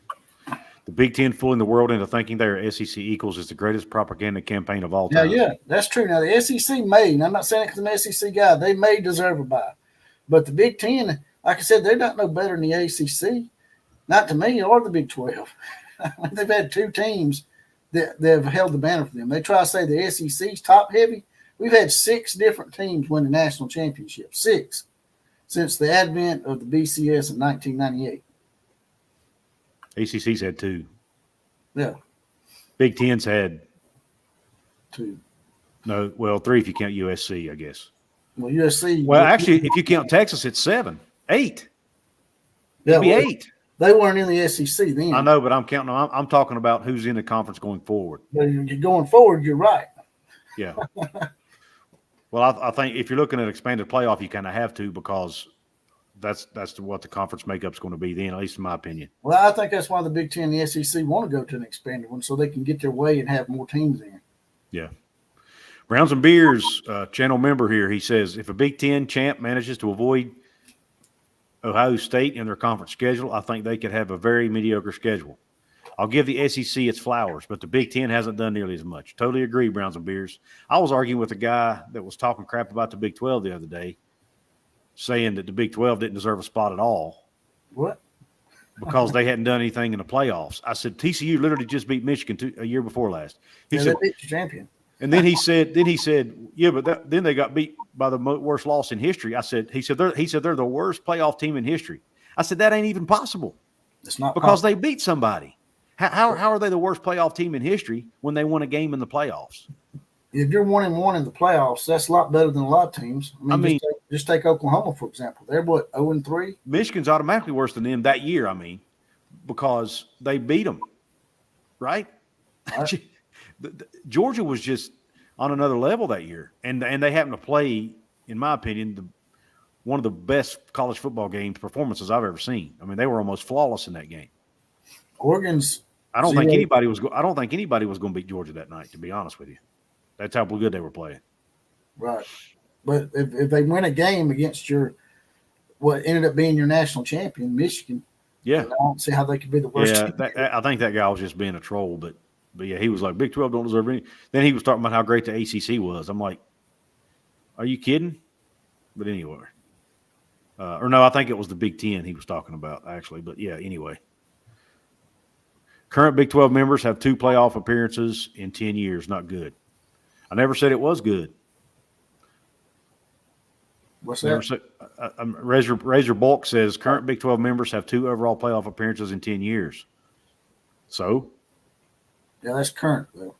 The Big Ten fooling the world into thinking they are SEC equals is the greatest propaganda campaign of all time. Yeah, that's true. Now, the SEC may, and I'm not saying it because I'm an SEC guy, they may deserve a bye. But the Big Ten, like I said, they're not no better than the ACC. Not to me, or the Big 12. They've had 2 teams that have held the banner for them. They try to say the SEC's top heavy. We've had 6 different teams win the national championship. 6 since the advent of the BCS in 1998. ACC's had 2. Yeah. Big Ten's had 2. No, well, 3 if you count USC, I guess. Well, USC. Well, actually, if you count Texas, it's 7. 8. Yeah, it'd be 8. They weren't in the SEC then. I know, but I'm counting. I'm talking about who's in the conference going forward. But going forward, you're right. Yeah. Well, I think if you're looking at expanded playoff, you kind of have to, because that's what the conference makeup is going to be then, at least in my opinion. Well, I think that's why the Big Ten and the SEC want to go to an expanded one, so they can get their way and have more teams in. Yeah. Browns and Beers, channel member here, he says, if a Big Ten champ manages to avoid Ohio State in their conference schedule, I think they could have a very mediocre schedule. I'll give the SEC its flowers, but the Big Ten hasn't done nearly as much. Totally agree, Browns and Beers. I was arguing with a guy that was talking crap about the Big 12 the other day, saying that the Big 12 didn't deserve a spot at all. What? Because they hadn't done anything in the playoffs. I said, TCU literally just beat Michigan a year before last. He said, they beat the champion. And then he said, yeah, but then they got beat by the worst loss in history. He said they're the worst playoff team in history. I said, that ain't even possible. It's not because possible. They beat somebody. How are they the worst playoff team in history when they won a game in the playoffs? If you're 1-1 in the playoffs, that's a lot better than a lot of teams. I mean just take Oklahoma, for example. They're 0-3? Michigan's automatically worse than them that year, because they beat them, right? Georgia was just on another level that year. And they happened to play, in my opinion, one of the best college football game performances I've ever seen. They were almost flawless in that game. Oregon's I don't think anybody was going to beat Georgia that night, to be honest with you. That's how good they were playing. Right. But if they win a game against what ended up being your national champion, Michigan, I don't see how they could be the worst team. I think that guy was just being a troll, but yeah, he was like, Big 12 don't deserve any. Then he was talking about how great the ACC was. I'm like, are you kidding? But anyway. Or no, I think it was the Big 10 he was talking about, actually. But yeah, anyway. Current Big 12 members have 2 playoff appearances in 10 years. Not good. I never said it was good. What's that? Razor Bulk says current Big 12 members have 2 overall playoff appearances in 10 years. So? Yeah, that's current, though.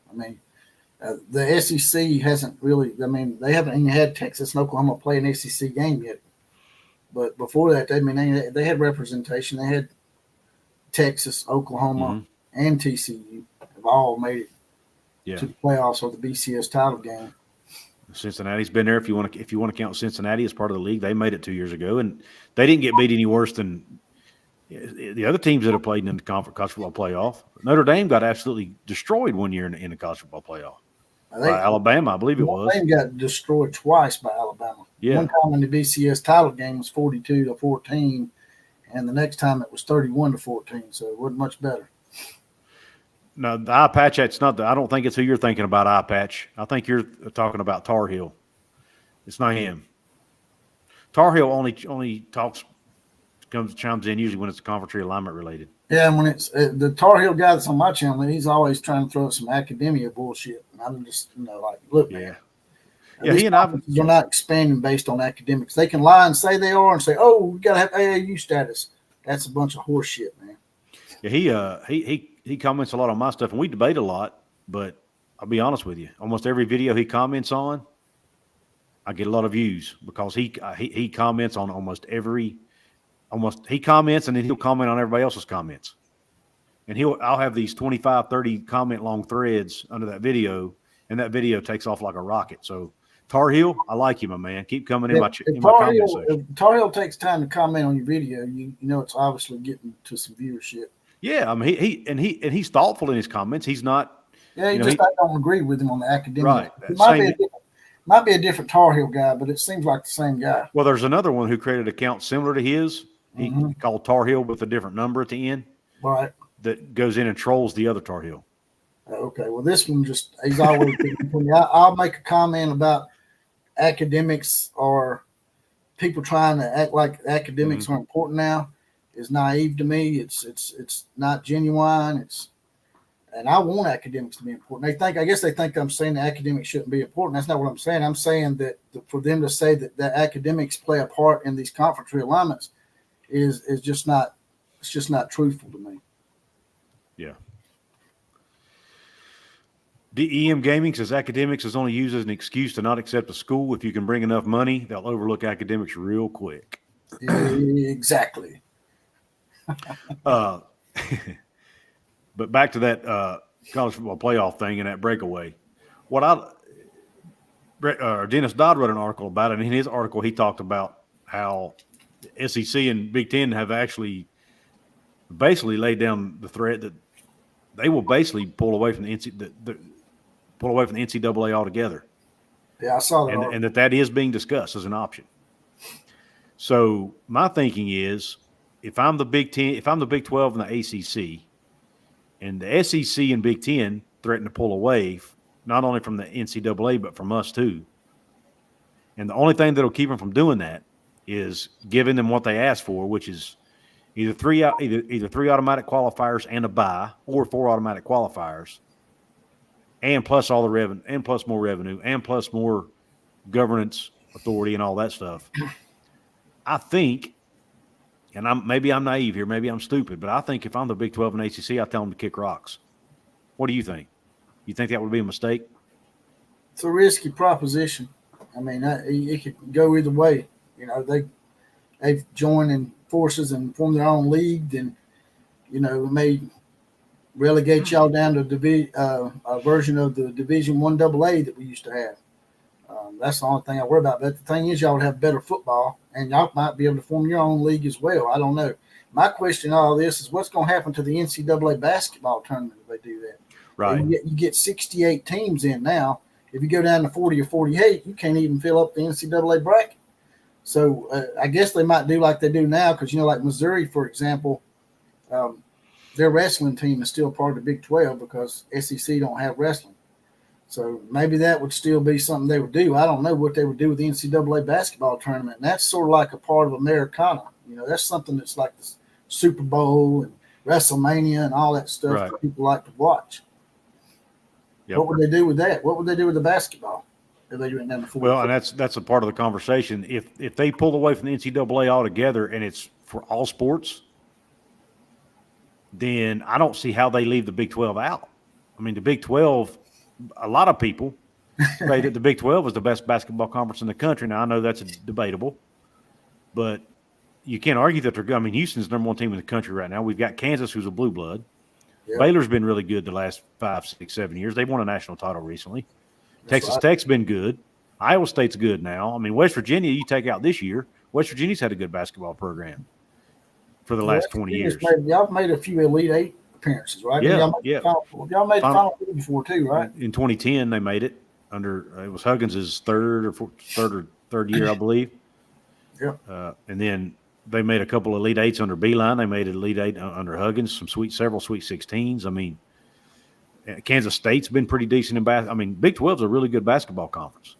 The SEC hasn't really – they haven't even had Texas and Oklahoma play an SEC game yet. But before that, they had representation. They had Texas, Oklahoma, and TCU have all made it to the playoffs or the BCS title game. Cincinnati's been there. If you want to count Cincinnati as part of the league, they made it 2 years ago, and they didn't get beat any worse than the other teams that have played in the college football playoff. Notre Dame got absolutely destroyed one year in the college football playoff by Alabama, I believe it was. Notre Dame got destroyed twice by Alabama. Yeah. One time in the BCS title game was 42-14, and the next time it was 31-14. So it wasn't much better. No, the eye patch. It's not. I don't think it's who you're thinking about. Eye patch. I think you're talking about Tar Heel. It's not him. Tar Heel only chimes in usually when it's conference realignment related. Yeah, and when it's the Tar Heel guy that's on my channel, he's always trying to throw some academia bullshit. And I'm just like, look, man. Yeah, he and I are not expanding based on academics. They can lie and say they are and say, oh, we got to have AAU status. That's a bunch of horse shit, man. Yeah, he comments a lot on my stuff, and we debate a lot. But I'll be honest with you, almost every video he comments on, I get a lot of views because he comments on he comments and then he'll comment on everybody else's comments. And I'll have these 25, 30 comment long threads under that video, and that video takes off like a rocket. So Tar Heel, I like you, my man. Keep coming in my comment section. If Tar Heel takes time to comment on your video, you know it's obviously getting to some viewership. Yeah, I mean he's thoughtful in his comments. He's not. Yeah, I don't agree with him on the academic. Right. It might be a different Tar Heel guy, but it seems like the same guy. Well, there's another one who created an account similar to his. He called Tar Heel with a different number at the end. Right. That goes in and trolls the other Tar Heel. Okay. Well, this one he's always I'll make a comment about academics or people trying to act like academics are important now is naive to me. It's not genuine. And I want academics to be important. I guess they think I'm saying that academics shouldn't be important. That's not what I'm saying. I'm saying that for them to say that academics play a part in these conference realignments is just not truthful to me. Yeah. DEM Gaming says academics is only used as an excuse to not accept a school. If you can bring enough money, they'll overlook academics real quick. Exactly. But back to that college football playoff thing and that breakaway. Dennis Dodd wrote an article about it. And in his article, he talked about how the SEC and Big Ten have actually basically laid down the threat that they will basically pull away from the NCAA altogether. Yeah, I saw that. And that is being discussed as an option. So my thinking is, if I'm the Big 12 and the ACC, and the SEC and Big Ten threaten to pull away, not only from the NCAA but from us too, and the only thing that'll keep them from doing that is giving them what they asked for, which is either three automatic qualifiers and a bye, or 4 automatic qualifiers, and plus all the revenue, and plus more revenue, and plus more governance authority and all that stuff. I think, and maybe I'm naive here, maybe I'm stupid, but I think if I'm the Big 12 and ACC, I tell them to kick rocks. What do you think? You think that would be a mistake? It's a risky proposition. I mean, it could go either way. You know, they've joined in forces and formed their own league, and you know, may relegate y'all down to a version of the Division I AA that we used to have. That's the only thing I worry about. But the thing is, y'all would have better football, and y'all might be able to form your own league as well. I don't know. My question in all this is, what's going to happen to the NCAA basketball tournament if they do that? Right. You get 68 teams in now. If you go down to 40 or 48, you can't even fill up the NCAA bracket. So I guess they might do like they do now, because, you know, like Missouri, for example, their wrestling team is still part of the Big 12 because SEC don't have wrestling. So maybe that would still be something they would do. I don't know what they would do with the NCAA basketball tournament. And that's sort of like a part of Americana. You know, that's something that's like the Super Bowl and WrestleMania and all that stuff that people like to watch. Yep. What would they do with that? What would they do with the basketball if they went down to 40? Well, and that's a part of the conversation. If they pull away from the NCAA altogether and it's for all sports, then I don't see how they leave the Big 12 out. I mean, the Big 12, a lot of people say that the Big 12 is the best basketball conference in the country. Now, I know that's debatable, but you can't argue that they're – I mean, Houston's the number one team in the country right now. We've got Kansas, who's a blue blood. Yep. Baylor's been really good the last 5, 6, 7 years. They've won a national title recently. That's Texas right. Tech's been good. Iowa State's good now. I mean, West Virginia, you take out this year, West Virginia's had a good basketball program for the last 20 years. Y'all made a few Elite Eight appearances, right? Yeah, Y'all made the Final Four before too, right? In 2010, they made it under it was Huggins' third year, I believe. Yeah. And then they made a couple of Elite Eights under Beeline. They made an Elite Eight under Huggins. Several Sweet 16s. I mean, Kansas State's been pretty decent in basketball. I mean, Big 12's a really good basketball conference.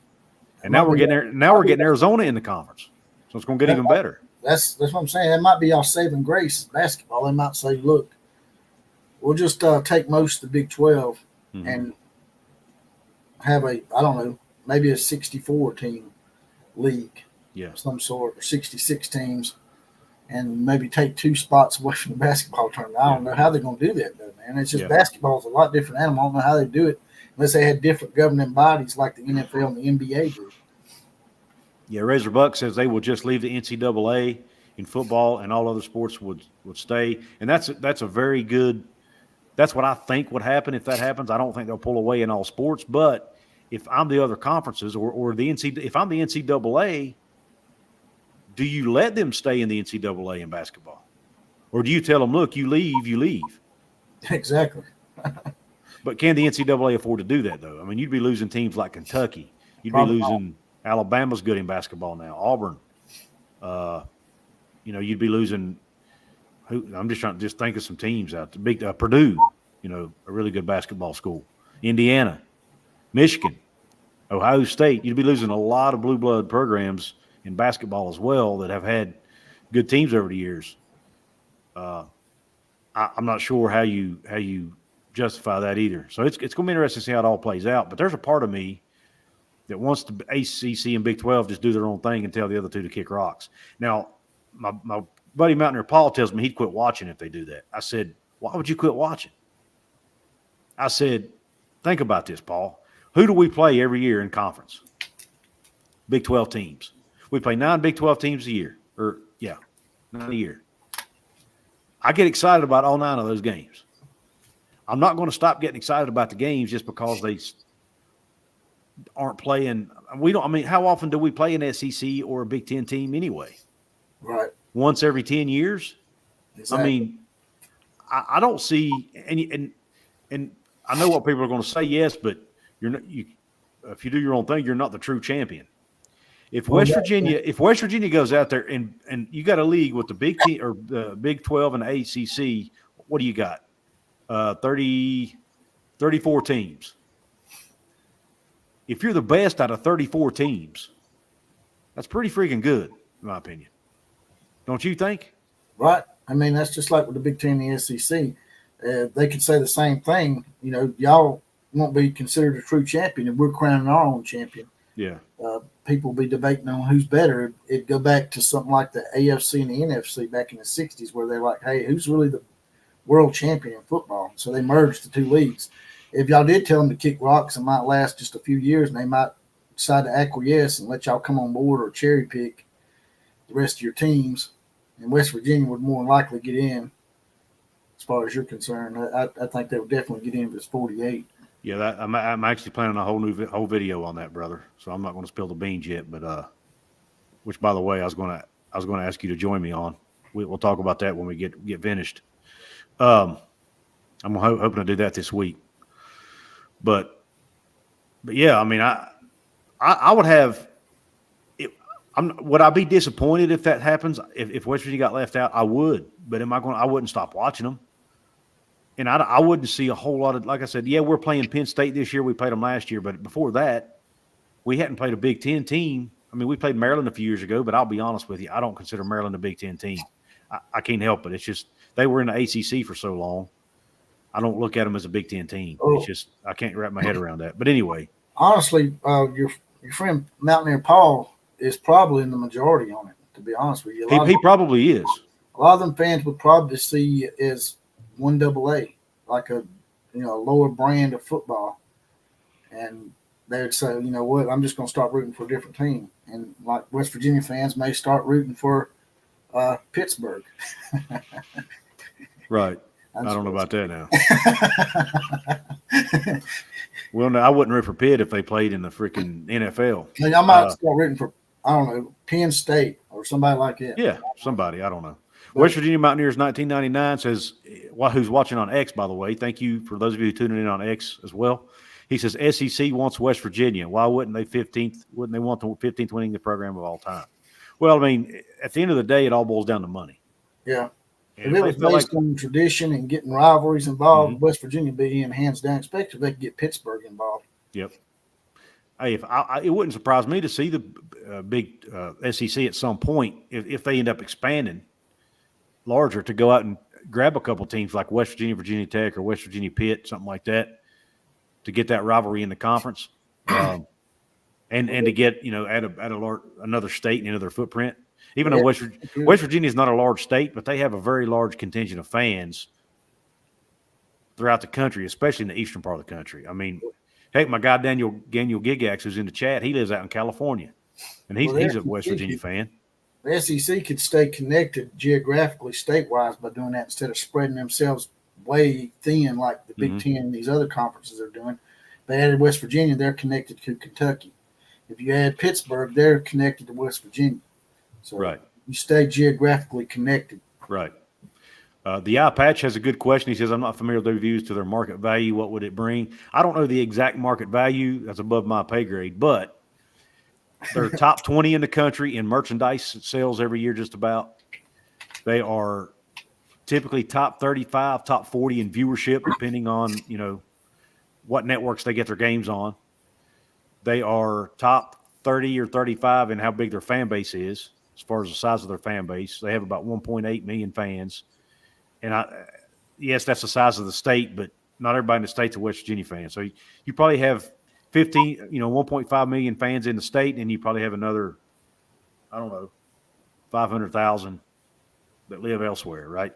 And now we're getting there. Now we're getting Arizona in the conference, so it's going to get even better. That's what I'm saying. That might be y'all saving grace basketball. They might say, "Look, we'll just take most of the Big 12 and have maybe a 64 team league, of some sort, or 66 teams, and maybe take 2 spots away from the basketball tournament." I don't know how they're going to do that, though, man. It's just basketball is a lot different animal. I don't know how they do it unless they had different governing bodies like the NFL and the NBA do. Yeah, Razorbuck says they will just leave the NCAA in football and all other sports would stay. And that's a very good – that's what I think would happen if that happens. I don't think they'll pull away in all sports. But if I'm the other conferences or the if I'm the NCAA, do you let them stay in the NCAA in basketball? Or do you tell them, look, you leave? Exactly. But can the NCAA afford to do that, though? I mean, you'd be losing teams like Kentucky. You'd be losing – Alabama's good in basketball now. Auburn, you'd be losing. I'm just trying to think of some teams out there. Purdue, a really good basketball school. Indiana, Michigan, Ohio State. You'd be losing a lot of blue blood programs in basketball as well that have had good teams over the years. I'm not sure how you justify that either. So it's going to be interesting to see how it all plays out. But there's a part of me that wants the ACC and Big 12 just do their own thing and tell the other two to kick rocks. Now, my buddy Mountaineer Paul tells me he'd quit watching if they do that. I said, why would you quit watching? I said, think about this, Paul. Who do we play every year in conference? Big 12 teams. We play 9 Big 12 teams a year. 9 a year. I get excited about all 9 of those games. I'm not going to stop getting excited about the games just because they aren't playing. How often do we play an SEC or a Big 10 team anyway? Right. Once every 10 years? Exactly. I don't see any and I know what people are going to say, yes, but if you do your own thing, you're not the true champion. If West Virginia goes out there and you got a league with the Big 10 or the Big 12 and the ACC, what do you got? 34 teams. If you're the best out of 34 teams, that's pretty freaking good, in my opinion. Don't you think? Right. I mean, that's just like with the Big Ten and the SEC. They could say the same thing. Y'all won't be considered a true champion if we're crowning our own champion. Yeah. People will be debating on who's better. It'd go back to something like the AFC and the NFC back in the 60s where they're like, hey, who's really the world champion in football? So they merged the 2 leagues. If y'all did tell them to kick rocks, it might last just a few years, and they might decide to acquiesce and let y'all come on board or cherry pick the rest of your teams. And West Virginia would more than likely get in, as far as you're concerned. I think they would definitely get in if it's 48. Yeah, I'm actually planning a whole video on that, brother. So I'm not going to spill the beans yet, but which, by the way, I was going to ask you to join me on. We'll talk about that when we get finished. I'm hoping to do that this week. But yeah, I mean, I would have. Would I be disappointed if that happens? If West Virginia got left out, I would. But I wouldn't stop watching them. And I wouldn't see a whole lot of, like I said, yeah, we're playing Penn State this year. We played them last year. But before that, we hadn't played a Big Ten team. I mean, we played Maryland a few years ago, but I'll be honest with you, I don't consider Maryland a Big Ten team. I can't help it. It's just they were in the ACC for so long. I don't look at them as a Big Ten team. It's just I can't wrap my head around that. But anyway. Honestly, your friend Mountaineer Paul is probably in the majority on it, to be honest with you. He probably is. A lot of them fans would probably see it as 1AA, like a lower brand of football. And they would say, you know what, I'm just going to start rooting for a different team. And like West Virginia fans may start rooting for Pittsburgh. Right. I don't know about that now. Well, no, I wouldn't root for Pitt if they played in the freaking NFL. I might start rooting for, I don't know, Penn State or somebody like that. Yeah, somebody. I don't know. West Virginia Mountaineers 1999 says, who's watching on X, by the way. Thank you for those of you tuning in on X as well. He says SEC wants West Virginia. Why wouldn't they 15th? Wouldn't they want the 15th winning the program of all time? Well, I mean, at the end of the day, it all boils down to money. Yeah. And if it was based on tradition and getting rivalries involved, West Virginia be in hands down, especially if they could get Pittsburgh involved. Yep. Hey, it wouldn't surprise me to see the big SEC at some point if they end up expanding larger to go out and grab a couple teams like West Virginia, Virginia Tech, or West Virginia Pitt, something like that, to get that rivalry in the conference, and to get add another state into their footprint. Even though West Virginia is not a large state, but they have a very large contingent of fans throughout the country, especially in the eastern part of the country. I mean, heck, my guy Daniel Gigax, who's in the chat, he lives out in California, and he's a West Virginia fan. The SEC could stay connected geographically, state-wise, by doing that instead of spreading themselves way thin like the Big Ten and these other conferences are doing. They added West Virginia, they're connected to Kentucky. If you add Pittsburgh, they're connected to West Virginia. So you stay geographically connected. Right. The Eye Patch has a good question. He says, I'm not familiar with their views to their market value. What would it bring? I don't know the exact market value. That's above my pay grade. But they're top 20 in the country in merchandise sales every year just about. They are typically top 35, top 40 in viewership, depending on, what networks they get their games on. They are top 30 or 35 in how big their fan base is. As far as the size of their fan base, they have about 1.8 million fans. And yes, that's the size of the state, but not everybody in the state's a West Virginia fan. So you probably have 1.5 million fans in the state, and you probably have another, 500,000 that live elsewhere, right?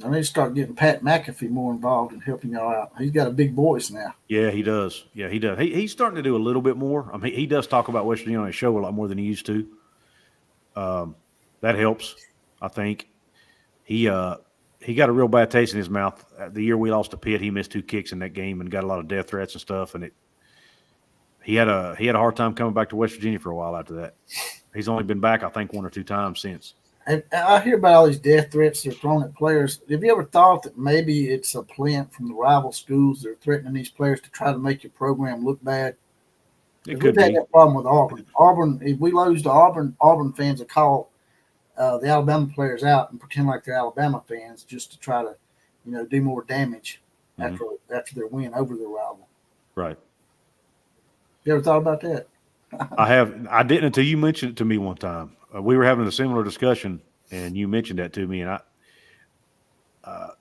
I need to start getting Pat McAfee more involved in helping y'all out. He's got a big voice now. Yeah, he does. He's starting to do a little bit more. I mean, he does talk about West Virginia on his show a lot more than he used to. That helps, I think. He got a real bad taste in his mouth. The year we lost to Pitt, he missed 2 kicks in that game and got a lot of death threats and stuff. And he had a hard time coming back to West Virginia for a while after that. He's only been back, I think, 1 or 2 times since. And I hear about all these death threats they're throwing at players. Have you ever thought that maybe it's a plant from the rival schools? They're threatening these players to try to make your program look bad? It could We've had that problem with Auburn. If we lose to Auburn fans will call the Alabama players out and pretend like they're Alabama fans just to try to, do more damage after their win over their rival. Right. You ever thought about that? I didn't until you mentioned it to me one time. We were having a similar discussion, and you mentioned that to me, and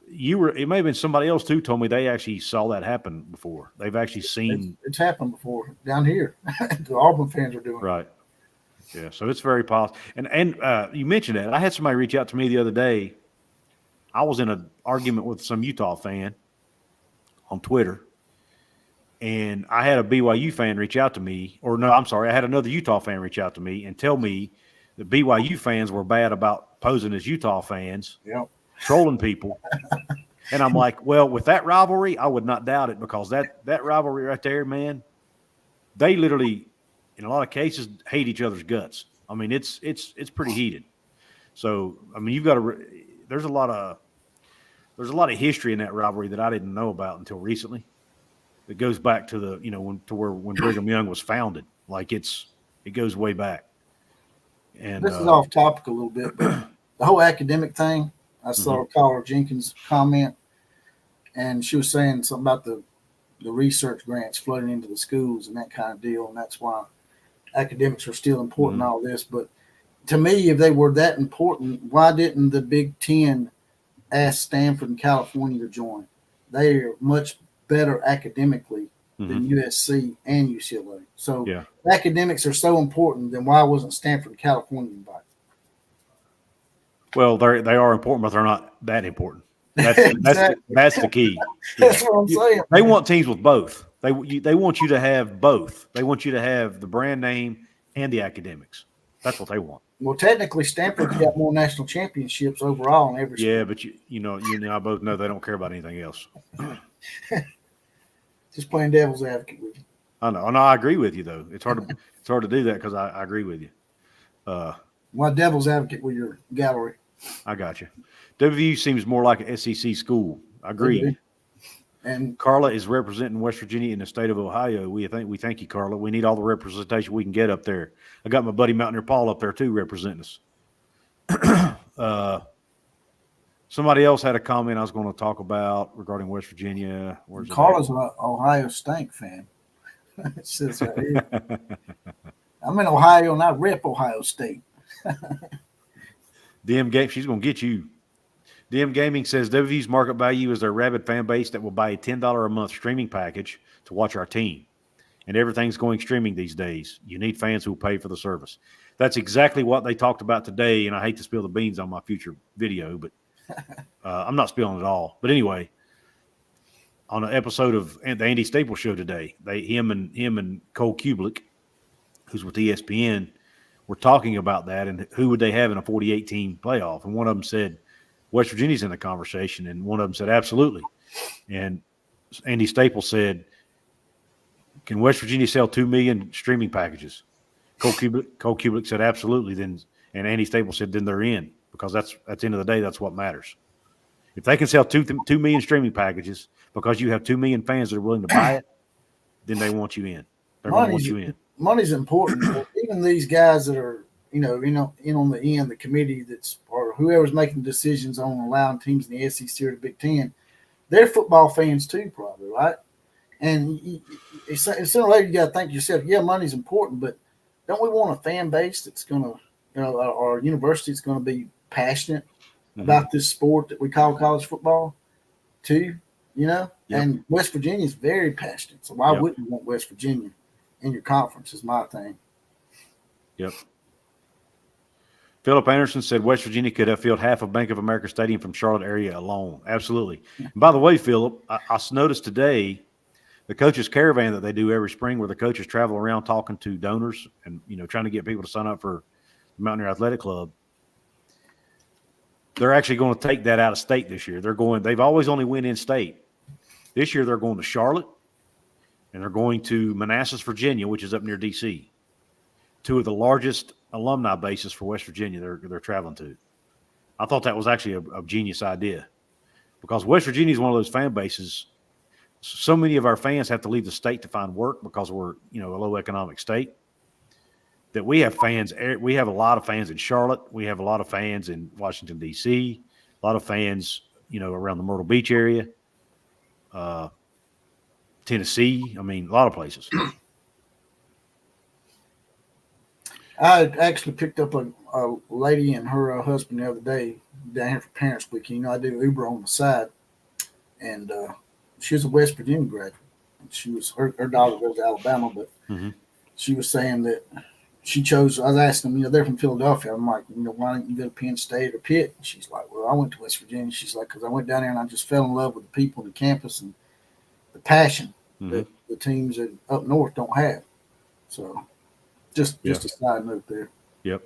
it may have been somebody else too told me they actually saw that happen before. They've actually seen it's happened before down here. The Auburn fans are doing right. Yeah, so it's very possible. And you mentioned that. I had somebody reach out to me the other day. I was in an argument with some Utah fan on Twitter, and I had a BYU fan reach out to me. I had another Utah fan reach out to me and tell me that BYU fans were bad about posing as Utah fans, trolling people. And I'm like, well, with that rivalry, I would not doubt it, because that rivalry right there, man, they literally, in a lot of cases, hate each other's guts. I mean, it's pretty heated. So, I mean, there's a lot of history in that rivalry that I didn't know about until recently. It goes back to when Brigham Young was founded. Like it goes way back. And this is off topic a little bit, but the whole academic thing, I saw Caller Jenkins' comment, and she was saying something about the research grants flooding into the schools and that kind of deal, and that's why academics are still important in all this. But to me, if they were that important, why didn't the Big Ten ask Stanford and California to join? They are much better academically than USC and UCLA. So academics are so important, then why wasn't Stanford and California invited? Well, they are important, but they're not that important. That's the key. That's what I'm saying. They want teams with both. They want you to have both. They want you to have the brand name and the academics. That's what they want. Well, technically, Stanford's got more national championships overall in every Yeah, sport. but you and I both know they don't care about anything else. Just playing devil's advocate with you. I know. No, I agree with you though. It's hard to do that because I agree with you. Why devil's advocate with your gallery? I got you. WVU seems more like an SEC school. Agreed. And Carla is representing West Virginia in the state of Ohio. We thank you, Carla. We need all the representation we can get up there. I got my buddy Mountaineer Paul up there too, representing us. Somebody else had a comment I was going to talk about regarding West Virginia. Where's Carla's an Ohio Stank fan. It says right here. I'm in Ohio and I rep Ohio State. DM Game, she's going to get you. DM Gaming says WVU's market value is their rabid fan base that will buy a $10 a month streaming package to watch our team. And everything's going streaming these days. You need fans who will pay for the service. That's exactly what they talked about today, and I hate to spill the beans on my future video, but I'm not spilling it all. But anyway, on an episode of the Andy Staples show today, him and Cole Kublik, who's with ESPN, were talking about that and who would they have in a 48-team playoff. And one of them said West Virginia's in the conversation, and one of them said absolutely. And Andy Staples said, can West Virginia sell 2 million streaming packages? Cole Kublik said absolutely. Then, and Andy Staples said then they're in, because that's at the end of the day, that's what matters. If they can sell 2 million streaming packages because you have 2 million fans that are willing to buy it, then they want you in. They're going to want you in. Money's important. Even these guys that are, in on the end, the committee or whoever's making decisions on allowing teams in the SEC or the Big Ten, they're football fans too, probably, right? And sooner or later, you got to think to yourself, yeah, money's important, but don't we want a fan base that's going to, or a university that's going to be passionate about this sport that we call college football too, Yep. And West Virginia is very passionate. So why wouldn't you want West Virginia in your conference is my thing. Yep. Philip Anderson said West Virginia could have filled half of Bank of America Stadium from Charlotte area alone. Absolutely. And by the way, Philip, I noticed today the coaches caravan that they do every spring where the coaches travel around talking to donors and, trying to get people to sign up for the Mountaineer Athletic Club. They're actually going to take that out of state this year. They've always only went in state. This year they're going to Charlotte and they're going to Manassas, Virginia, which is up near D.C. 2 of the largest alumni bases for West Virginia they're traveling to. I thought that was actually a genius idea because West Virginia is one of those fan bases. So many of our fans have to leave the state to find work because we're, a low economic state, that we have fans. We have a lot of fans in Charlotte. We have a lot of fans in Washington, D.C., a lot of fans, around the Myrtle Beach area, Tennessee. I mean, a lot of places. I actually picked up a lady and her husband the other day down here for Parents Week. I do Uber on the side, and she was a West Virginia graduate. She was her daughter goes to Alabama, but she was saying that she chose. I was asking them, they're from Philadelphia. I'm like, why don't you go to Penn State or Pitt? And she's like, well, I went to West Virginia. She's like, because I went down there and I just fell in love with the people and the campus and the passion that the teams up north don't have. So. Just a side note there. Yep.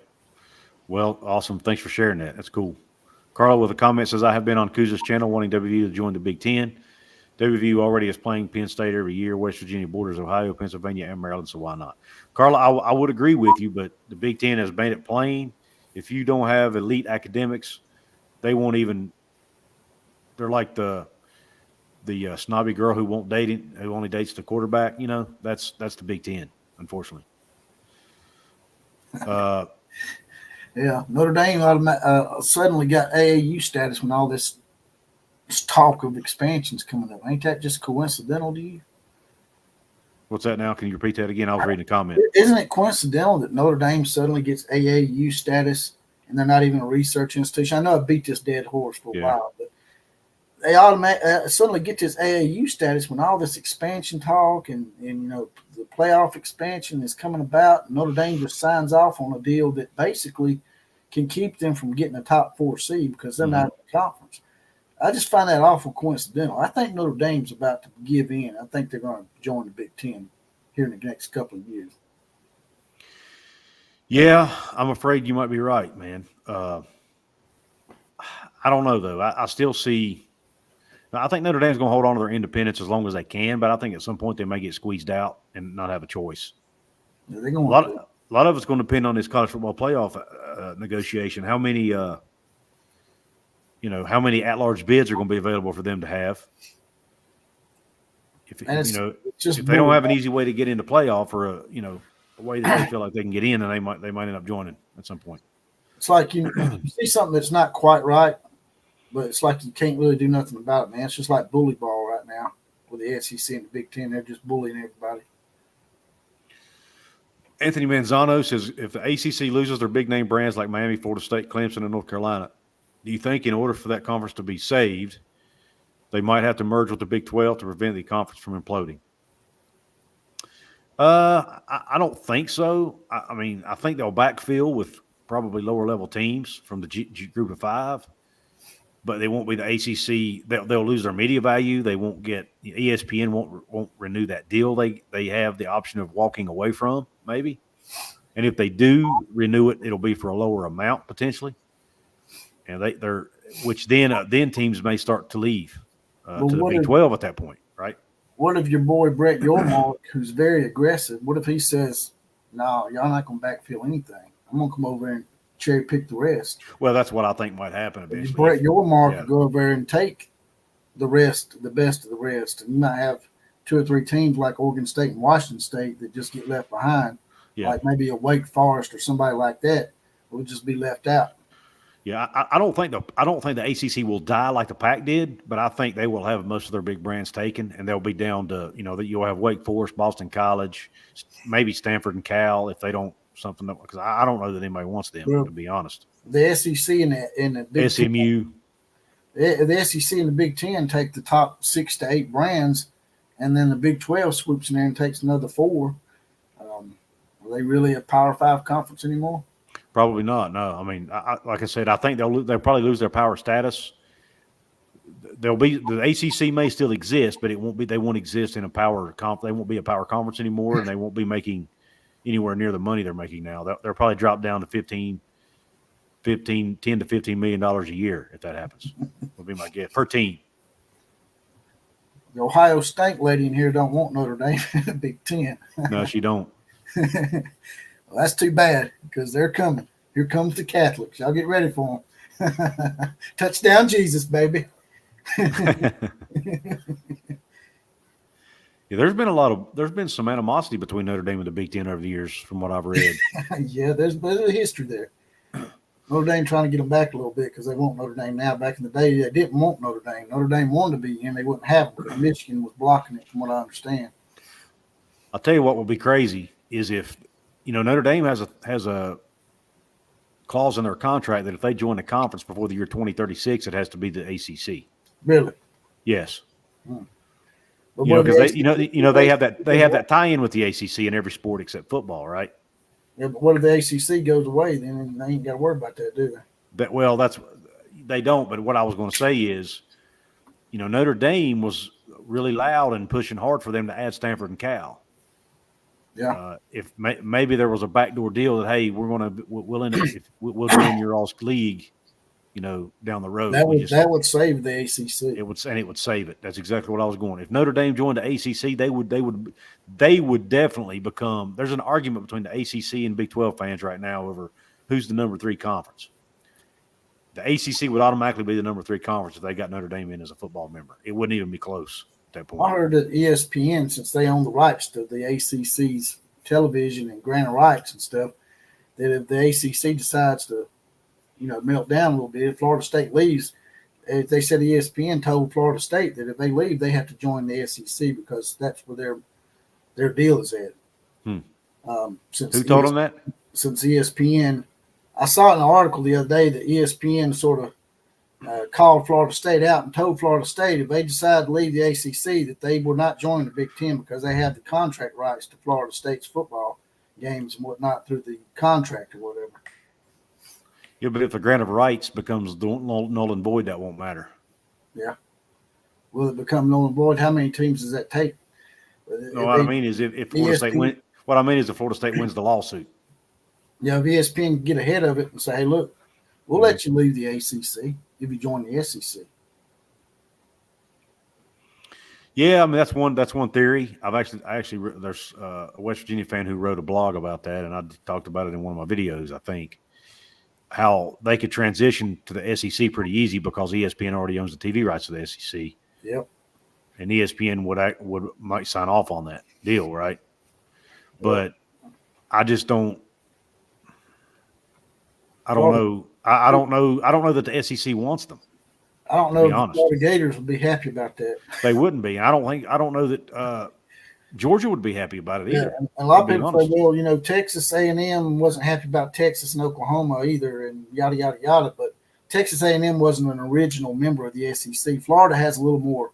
Well, awesome. Thanks for sharing that. That's cool. Carla with a comment says, I have been on Couz's channel wanting WVU to join the Big Ten. WVU already is playing Penn State every year. West Virginia borders Ohio, Pennsylvania, and Maryland, so why not? Carla, I would agree with you, but the Big Ten has made it plain. If you don't have elite academics, they won't even – they're like the snobby girl who won't date it, who only dates the quarterback. That's the Big Ten, unfortunately. Notre Dame suddenly got AAU status when all this talk of expansion's coming up. Ain't that just coincidental to you? What's that now? Can you repeat that again? I was reading a comment. Isn't it coincidental that Notre Dame suddenly gets AAU status and they're not even a research institution? I know I beat this dead horse for a while, but they suddenly get this AAU status when all this expansion talk and the playoff expansion is coming about. Notre Dame just signs off on a deal that basically can keep them from getting a top 4 seed because they're not in the conference. I just find that awful coincidental. I think Notre Dame's about to give in. I think they're going to join the Big Ten here in the next couple of years. Yeah, I'm afraid you might be right, man. I don't know, though. I still see – I think Notre Dame's going to hold on to their independence as long as they can, but I think at some point they may get squeezed out and not have a choice. Yeah, they're going A lot of it's going to depend on this college football playoff negotiation. How many how many at-large bids are going to be available for them to have? If they don't have an easy way to get into playoff or a way that they feel like they can get in, then they might end up joining at some point. It's like you see something that's not quite right, but it's like you can't really do nothing about it, man. It's just like bully ball right now with the SEC and the Big Ten. They're just bullying everybody. Anthony Manzano says, if the ACC loses their big-name brands like Miami, Florida State, Clemson, and North Carolina, do you think in order for that conference to be saved, they might have to merge with the Big 12 to prevent the conference from imploding? I don't think so. I mean, I think they'll backfill with probably lower-level teams from the group of five, but they won't be the ACC. They'll lose their media value. They won't get – ESPN won't renew that deal they have the option of walking away from, maybe. And if they do renew it, it'll be for a lower amount potentially. And which then teams may start to leave to the Big 12 at that point, right? What if your boy Brett Yormark, who's very aggressive, what if he says, no, y'all not going to backfill anything. I'm going to come over and cherry pick the rest. Well, that's what I think might happen eventually. Brett Yormark could go over there and take the best of the rest. And you might have 2 or 3 teams like Oregon State and Washington State that just get left behind. Yeah. Like maybe a Wake Forest or somebody like that will just be left out. Yeah, I don't think the ACC will die like the Pac did, but I think they will have most of their big brands taken, and they'll be down to that you'll have Wake Forest, Boston College, maybe Stanford and Cal if they don't something because I don't know that anybody wants them, to be honest. The SEC and the Big SMU, the SEC and the Big 10 take the top 6 to 8 brands, and then the Big 12 swoops in there and takes another 4. Are they really a Power 5 conference anymore? Probably not. No, I mean, like I said, I think they'll probably lose their power status. The ACC may still exist, but it won't be. They won't exist in a power They won't be a power conference anymore, and they won't be making anywhere near the money they're making now. They'll probably drop down to $10 to $15 million a year if that happens. Would be my guess per team. The Ohio State lady in here don't want Notre Dame in the Big 10. No, she don't. Well, that's too bad because they're coming. Here comes the Catholics. Y'all get ready for them. Touchdown, Jesus, baby. Yeah, there's been some animosity between Notre Dame and the Big Ten over the years, from what I've read. Yeah, there's a history there. Notre Dame trying to get them back a little bit because they want Notre Dame now. Back in the day, they didn't want Notre Dame. Notre Dame wanted to be in. They wouldn't have them. Michigan was blocking it, from what I understand. I'll tell you what will be crazy is if Notre Dame has a clause in their contract that if they join the conference before the year 2036, it has to be the ACC. Really? Yes. Because they have that tie-in with the ACC in every sport except football, right? Yeah, but what if the ACC goes away? Then they ain't got to worry about that, do they? They don't. But what I was going to say is, Notre Dame was really loud and pushing hard for them to add Stanford and Cal. Yeah. If maybe there was a backdoor deal that we'll join your all's league, down the road. That would save the ACC. It would save it. That's exactly what I was going. If Notre Dame joined the ACC, they would definitely become. There's an argument between the ACC and Big 12 fans right now over who's the number 3 conference. The ACC would automatically be the number 3 conference if they got Notre Dame in as a football member. It wouldn't even be close at that point. I heard that ESPN, since they own the rights to the ACC's television and grant rights and stuff, that if the ACC decides to, melt down a little bit, if Florida State leaves, they said ESPN told Florida State that if they leave, they have to join the SEC because that's where their deal is at. Who told them that? Since ESPN, I saw in an article the other day that ESPN sort of called Florida State out and told Florida State if they decide to leave the ACC that they will not join the Big Ten because they have the contract rights to Florida State's football games and whatnot through the contract or whatever. Yeah, but if the grant of rights becomes null and void, that won't matter. Yeah. Will it become null and void? How many teams does that take? No, what I mean is if Florida State wins the lawsuit. If ESPN can get ahead of it and say, hey, look, we'll let you leave the ACC if you join the SEC. Yeah, I mean that's one theory. There's a West Virginia fan who wrote a blog about that, and I talked about it in one of my videos. I think how they could transition to the SEC pretty easy because ESPN already owns the TV rights to the SEC. Yep. And ESPN might sign off on that deal, right? Yep. But I just don't. I don't know. I don't know. I don't know that the SEC wants them. I don't know if the Florida Gators would be happy about that. They wouldn't be. I don't know that Georgia would be happy about it either. And a lot of people say, well, Texas A&M wasn't happy about Texas and Oklahoma either, and yada yada yada. But Texas A&M wasn't an original member of the SEC. Florida has a little more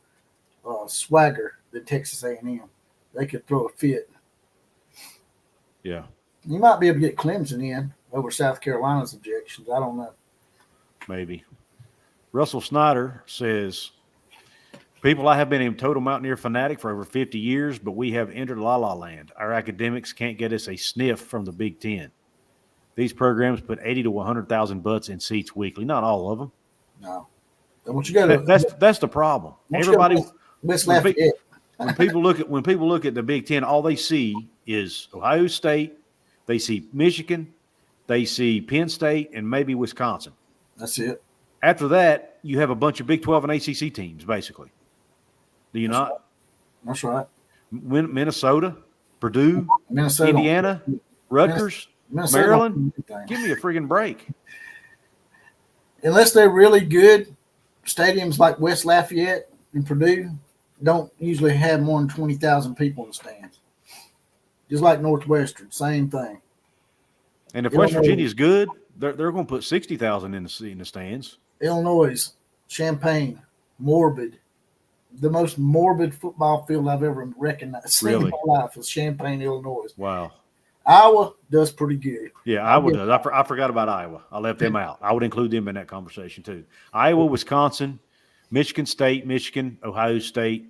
swagger than Texas A&M. They could throw a fit. Yeah, you might be able to get Clemson in over South Carolina's objections. I don't know. Maybe. Russell Snyder says, people, I have been a total Mountaineer fanatic for over 50 years, but we have entered la-la land. Our academics can't get us a sniff from the Big Ten. These programs put 80 to 100,000 butts in seats weekly. Not all of them. No. Once you go to, that's the problem. Everybody, when people look at the Big Ten, all they see is Ohio State, they see Michigan, they see Penn State, and maybe Wisconsin. That's it. After that, you have a bunch of Big 12 and ACC teams, basically. Do you not? That's right. Minnesota, Purdue, Indiana, Rutgers, Maryland. Give me a friggin' break. Unless they're really good, stadiums like West Lafayette and Purdue don't usually have more than 20,000 people in the stands. Just like Northwestern, same thing. And if West Virginia is good, they're going to put 60,000 in the stands. Illinois, Champaign, morbid. The most morbid football field I've ever recognized in my life is Champaign, Illinois. Wow. Iowa does pretty good. Yeah, Iowa does. I forgot about Iowa. I left them out. I would include them in that conversation too. Iowa, Wisconsin, Michigan State, Michigan, Ohio State,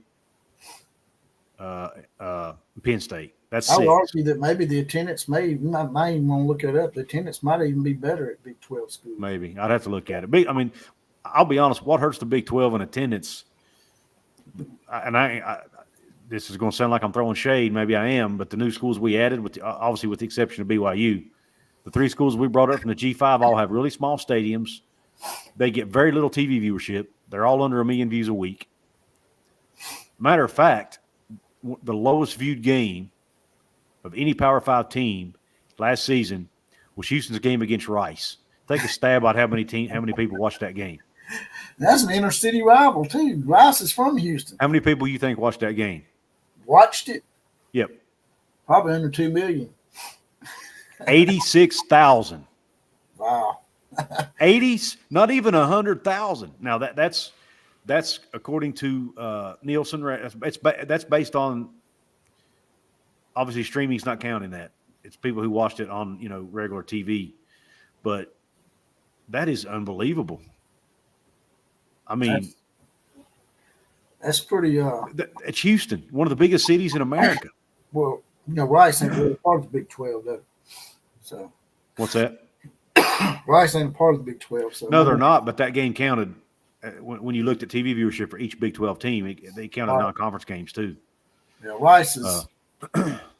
Penn State. That's I would 6. argue that maybe the attendance might even want to look it up. The attendance might even be better at Big 12 schools. Maybe. I'd have to look at it. I mean, I'll be honest, what hurts the Big 12 in attendance, this is going to sound like I'm throwing shade, maybe I am, but the new schools we added, obviously with the exception of BYU, the 3 schools we brought up from the G5 all have really small stadiums. They get very little TV viewership. They're all under 1 million views a week. Matter of fact, the lowest viewed game of any Power 5 team last season was Houston's game against Rice. Take a stab at how many people watched that game. That's an inner city rival too. Rice is from Houston. How many people you think watched that game? Watched it? Yep. Probably under 2 million. 86,000. Wow. 80, not even 100,000. Now that's according to Nielsen. That's based on, obviously streaming's not counting that. It's people who watched it on regular TV, but that is unbelievable. I mean, that's pretty. It's Houston, one of the biggest cities in America. Well, Rice ain't really part of the Big 12, though. So, what's that? Rice ain't a part of the Big 12. So no, they're not. But that game counted when you looked at TV viewership for each Big 12 team. They counted non-conference games too. Yeah, Rice is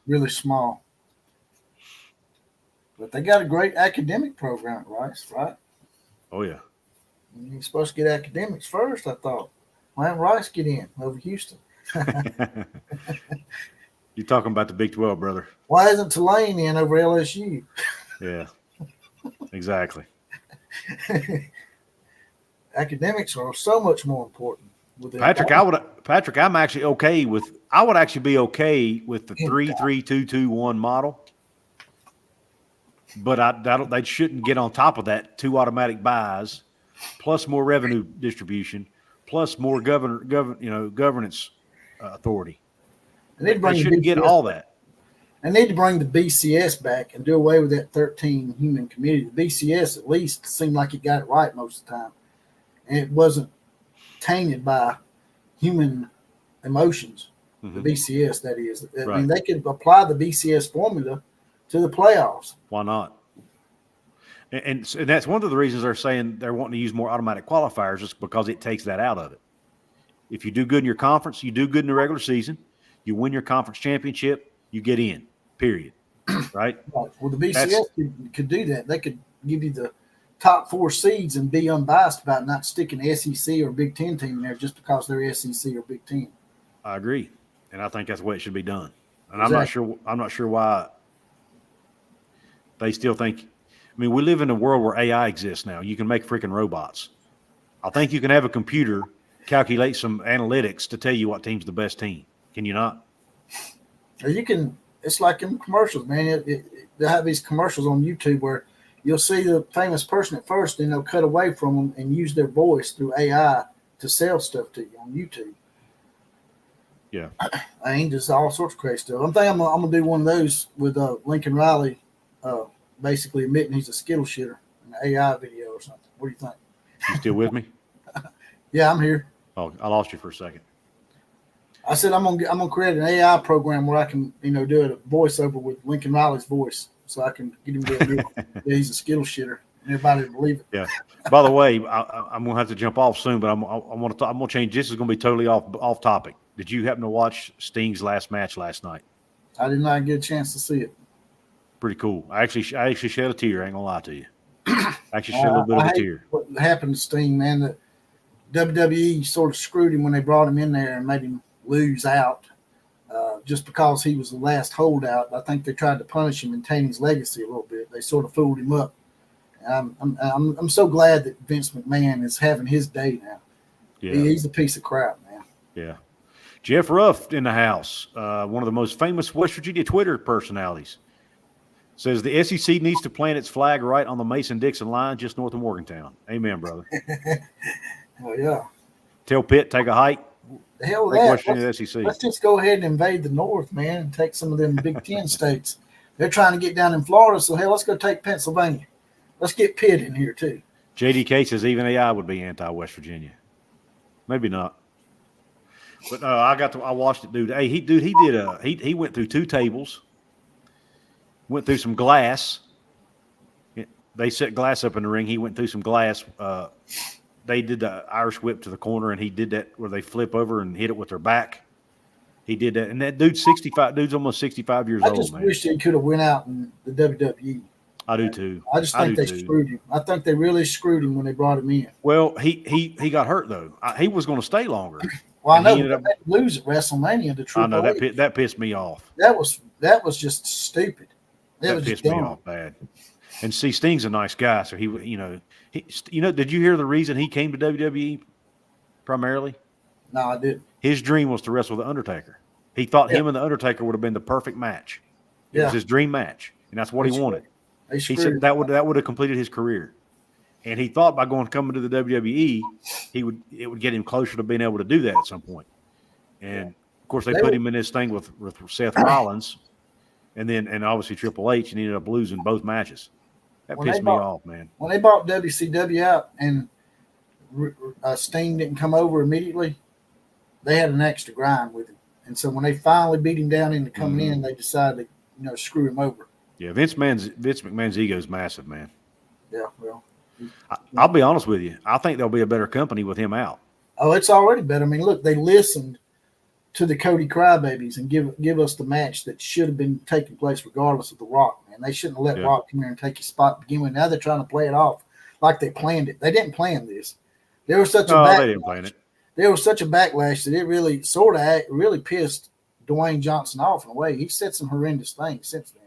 really small, but they got a great academic program at Rice, right? Oh yeah. You're supposed to get academics first, I thought. Why didn't Rice get in over Houston? You're talking about the Big 12, brother. Why isn't Tulane in over LSU? Yeah, exactly. Academics are so much more important. Patrick, I'm actually okay with. I would actually be okay with the 3-3-2-2-1 model, but they shouldn't get on top of that 2 automatic buys, plus more revenue distribution, plus more governance authority. They shouldn't get all that. They need to bring the BCS back and do away with that 13 human committee. The BCS at least seemed like it got it right most of the time, and it wasn't tainted by human emotions. Mm-hmm. The BCS, that is. I mean, they could apply the BCS formula to the playoffs. Why not? And that's one of the reasons they're saying they're wanting to use more automatic qualifiers, just because it takes that out of it. If you do good in your conference, you do good in the regular season, you win your conference championship, you get in, period. Right? Well, the BCS could do that. They could give you the top 4 seeds and be unbiased about not sticking SEC or Big Ten team in there just because they're SEC or Big Ten. I agree, and I think that's the way it should be done. And Exactly. I'm not sure why they still think. I mean, we live in a world where AI exists now. You can make freaking robots. I think you can have a computer calculate some analytics to tell you what team's the best team. Can you not? You can. It's like in commercials, man. They have these commercials on YouTube where you'll see the famous person at first, and they'll cut away from them and use their voice through AI to sell stuff to you on YouTube. Yeah. I mean, just all sorts of crazy stuff. I'm thinking I'm gonna do one of those with Lincoln Riley, basically admitting he's a Skittle shitter, an AI video or something. What do you think? You still with me? Yeah, I'm here. Oh, I lost you for a second. I said I'm gonna create an AI program where I can do a voiceover with Lincoln Riley's voice, so I can get him to admit that he's a Skittle shitter and everybody will believe it. Yeah. By the way, I'm gonna have to jump off soon, but I'm gonna change. This is gonna be totally off topic. Did you happen to watch Sting's last match last night? I did not get a chance to see it. Pretty cool. I actually shed a tear. I ain't gonna lie to you. I actually shed a little bit of a tear. What happened to Sting, man? That WWE sort of screwed him when they brought him in there and made him lose out just because he was the last holdout. I think they tried to punish him and taint his legacy a little bit. They sort of fooled him up. I'm so glad that Vince McMahon is having his day now. Yeah. He's a piece of crap, man. Yeah. Jeff Ruff in the house, one of the most famous West Virginia Twitter personalities, says the SEC needs to plant its flag right on the Mason-Dixon line just north of Morgantown. Amen, brother. Oh, yeah. Tell Pitt, take a hike. The hell with that. SEC. Let's just go ahead and invade the North, man, and take some of them Big Ten states. They're trying to get down in Florida, so hell, let's go take Pennsylvania. Let's get Pitt in here, too. JDK says even AI would be anti-West Virginia. Maybe not. But I watched it, dude. Hey, he went through 2 tables, went through some glass. They set glass up in the ring. He went through some glass. They did the Irish whip to the corner, and he did that where they flip over and hit it with their back. He did that, and that dude's 65. Dude's almost 65 years old. I just wish he could have went out in the WWE. I do too. I just think they screwed him. I think they really screwed him when they brought him in. Well, he got hurt though. He was going to stay longer. Well, I know he ended up lose at WrestleMania to Triple H. I know that pissed me off. That was just stupid. That pissed me off bad. And see, Sting's a nice guy, so he did you hear the reason he came to WWE primarily? No, I didn't. His dream was to wrestle the Undertaker. He thought him and the Undertaker would have been the perfect match. It was his dream match, and that's what he wanted. He said that would have completed his career. And he thought by coming to the WWE, it would get him closer to being able to do that at some point. And of course, they put him in this thing with Seth Rollins, and obviously Triple H, and he ended up losing both matches. That pissed me off, man. When they bought WCW out and Sting didn't come over immediately, they had an extra grind with him. And so when they finally beat him down into coming in, they decided to screw him over. Yeah, Vince McMahon's ego is massive, man. Yeah, well. I'll be honest with you. I think there'll be a better company with him out. Oh, it's already better. I mean, look, they listened to the Cody Crybabies and give us the match that should have been taking place regardless of The Rock, man. They shouldn't have let Rock come here and take his spot to begin with. Now they're trying to play it off like they planned it. They didn't plan this. There was such they didn't plan it. There was such a backlash that it really really pissed Dwayne Johnson off in a way. He said some horrendous things since then.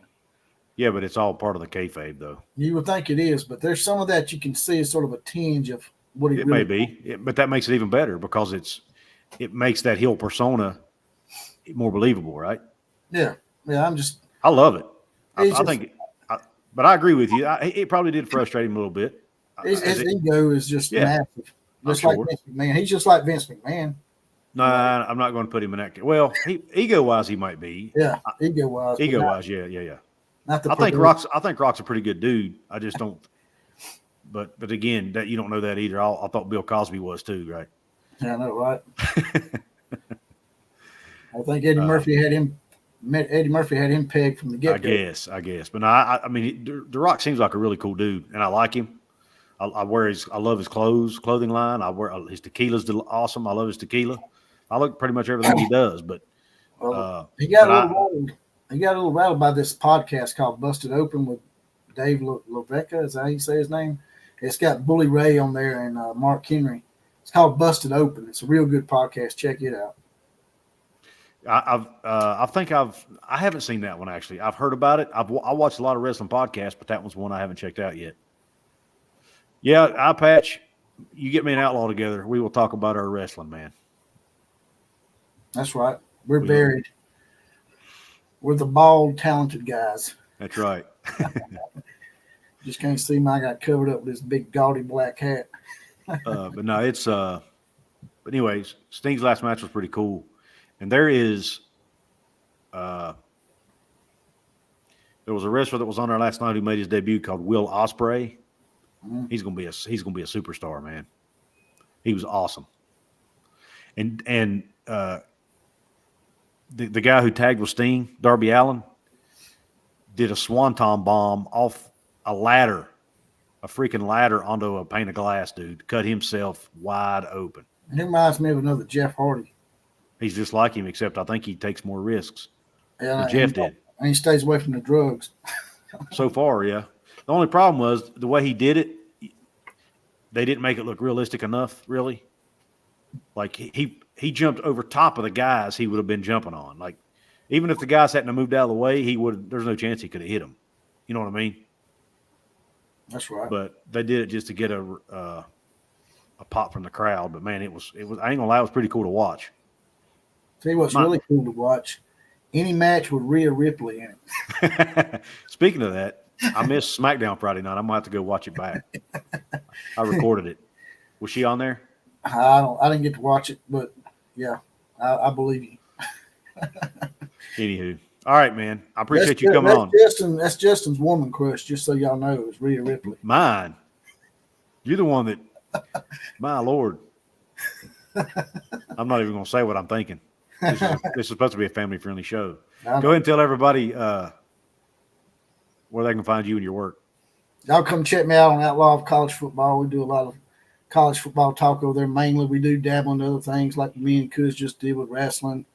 Yeah, but it's all part of the kayfabe, though. You would think it is, but there's some of that you can see as sort of a tinge of what he may be. But that makes it even better because it makes that heel persona more believable, right? Yeah. I love it. But I agree with you. It probably did frustrate him a little bit. His ego is just massive. Just like Vince McMahon. He's just like Vince McMahon. No, I'm not going to put him in that. Well, ego-wise, he might be. Yeah, ego-wise. Ego-wise, yeah. I think Rock's a pretty good dude. I just don't. But again, that you don't know that either. I thought Bill Cosby was too, right? Yeah, I know, right? I think Eddie Murphy had him Eddie Murphy had him pegged from the get-go. I guess. But no, I mean, The Rock seems like a really cool dude, and I like him. I love his clothing line. I wear his tequila's awesome. I love his tequila. I look pretty much everything he does, but he got a little rattled by this podcast called Busted Open with Dave Levecka. Is that how you say his name? It's got Bully Ray on there and Mark Henry. It's called Busted Open. It's a real good podcast. Check it out. I haven't seen that one actually. I've heard about it. I watched a lot of wrestling podcasts, but that one's one I haven't checked out yet. Yeah, Eye Patch, you get me an Outlaw together. We will talk about our wrestling, man. That's right. We're buried. We're the bald, talented guys. That's right. Just can't see me. I got covered up with this big, gaudy black hat. But no, it's but anyways, Sting's last match was pretty cool. And there was a wrestler that was on there last night who made his debut called Will Ospreay. Mm-hmm. He's gonna be a superstar, man. He was awesome. And the guy who tagged with Sting, Darby Allin, did a swanton bomb off a freaking ladder onto a pane of glass, dude. Cut himself wide open. He reminds me of another Jeff Hardy. He's just like him, except I think he takes more risks Yeah, than Jeff did. And he stays away from the drugs. So far, yeah. The only problem was the way he did it, they didn't make it look realistic enough, really. Like, he jumped over top of the guys he would have been jumping on. Like, even if the guys hadn't moved out of the way, there's no chance he could have hit him. You know what I mean? That's right. But they did it just to get a pop from the crowd. But, man, it was I ain't going to lie, it was pretty cool to watch. Tell you what's really cool to watch, any match with Rhea Ripley in it. Speaking of that, I missed SmackDown Friday night. I'm going to have to go watch it back. I recorded it. Was she on there? I didn't get to watch it, but, yeah, I believe you. Anywho. All right, man. I appreciate you coming on. That's Justin's woman crush, just so y'all know, is Rhea Ripley. Mine. You're the one that – my Lord. I'm not even going to say what I'm thinking. This is supposed to be a family-friendly show. Go ahead and tell everybody where they can find you and your work. Y'all come check me out on Outlaw of College Football. We do a lot of college football talk over there. Mainly, we do dabble into other things like me and Couz just did with wrestling.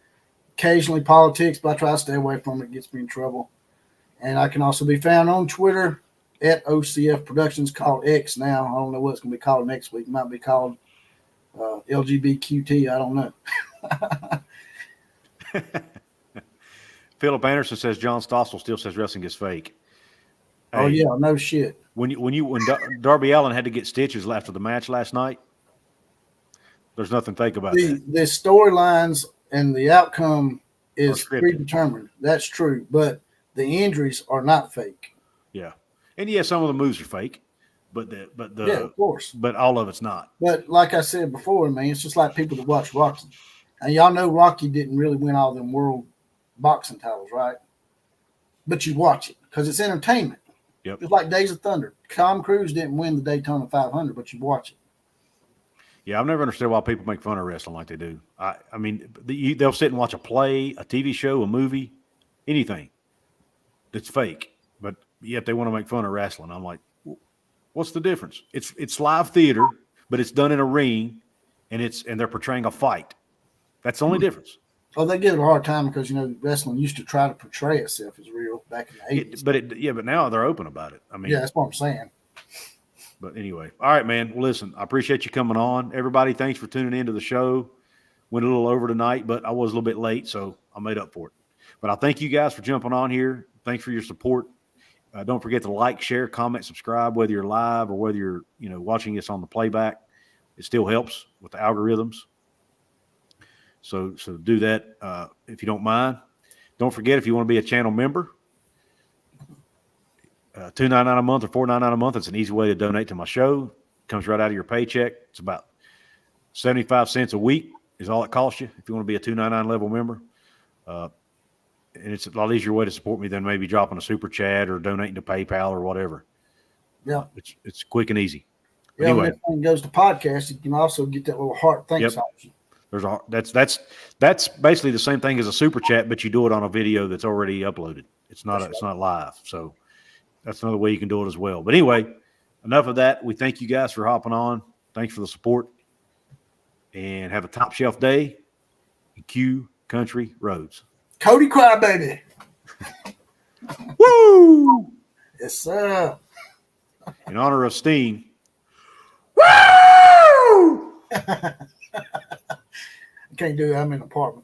Occasionally politics, but I try to stay away from it. It gets me in trouble. And I can also be found on Twitter at OCF Productions, called X now. I don't know what it's going to be called next week. It might be called LGBTQT. I don't know. Philip Anderson says John Stossel still says wrestling is fake. Hey, oh yeah, no shit. When Darby Allin had to get stitches after the match last night, there's nothing fake about that. The storylines and the outcome is predetermined. That's true, but the injuries are not fake. Yeah, and yeah, some of the moves are fake, but yeah, of course, but all of it's not. But like I said before, man, it's just like people that watch Rocky, and y'all know Rocky didn't really win all them world boxing titles, right? But you watch it because it's entertainment. Yep. It's like Days of Thunder. Tom Cruise didn't win the Daytona 500, but you watch it. Yeah, I've never understood why people make fun of wrestling like they do. I mean, they'll sit and watch a play, a TV show, a movie, anything that's fake, but yet they want to make fun of wrestling. I'm like, what's the difference? It's live theater, but it's done in a ring, and they're portraying a fight. That's the only difference. Well, they give it a hard time because, wrestling used to try to portray itself as real back in the 80s. But now they're open about it. I mean, yeah, that's what I'm saying. But anyway, all right, man. Well, listen, I appreciate you coming on. Everybody, thanks for tuning into the show. Went a little over tonight, but I was a little bit late, so I made up for it. But I thank you guys for jumping on here. Thanks for your support. Don't forget to like, share, comment, subscribe, whether you're live or whether you're watching this on the playback. It still helps with the algorithms. So do that if you don't mind. Don't forget, if you want to be a channel member, $2.99 a month or $4.99 a month. It's an easy way to donate to my show. It comes right out of your paycheck. It's about 75 cents a week is all it costs you if you want to be a $2.99 level member. And it's a lot easier way to support me than maybe dropping a super chat or donating to PayPal or whatever. Yeah, it's quick and easy. Yeah, anyway, when it goes to podcast, you can also get that little heart thanks option. That's basically the same thing as a super chat, but you do it on a video that's already uploaded. It's not live. So that's another way you can do it as well. But anyway, enough of that. We thank you guys for hopping on. Thanks for the support, and have a top shelf day in Q Country Roads. Cody Crybaby. Woo! Yes, sir. In honor of Steen. Woo! I can't do it. I'm in an apartment.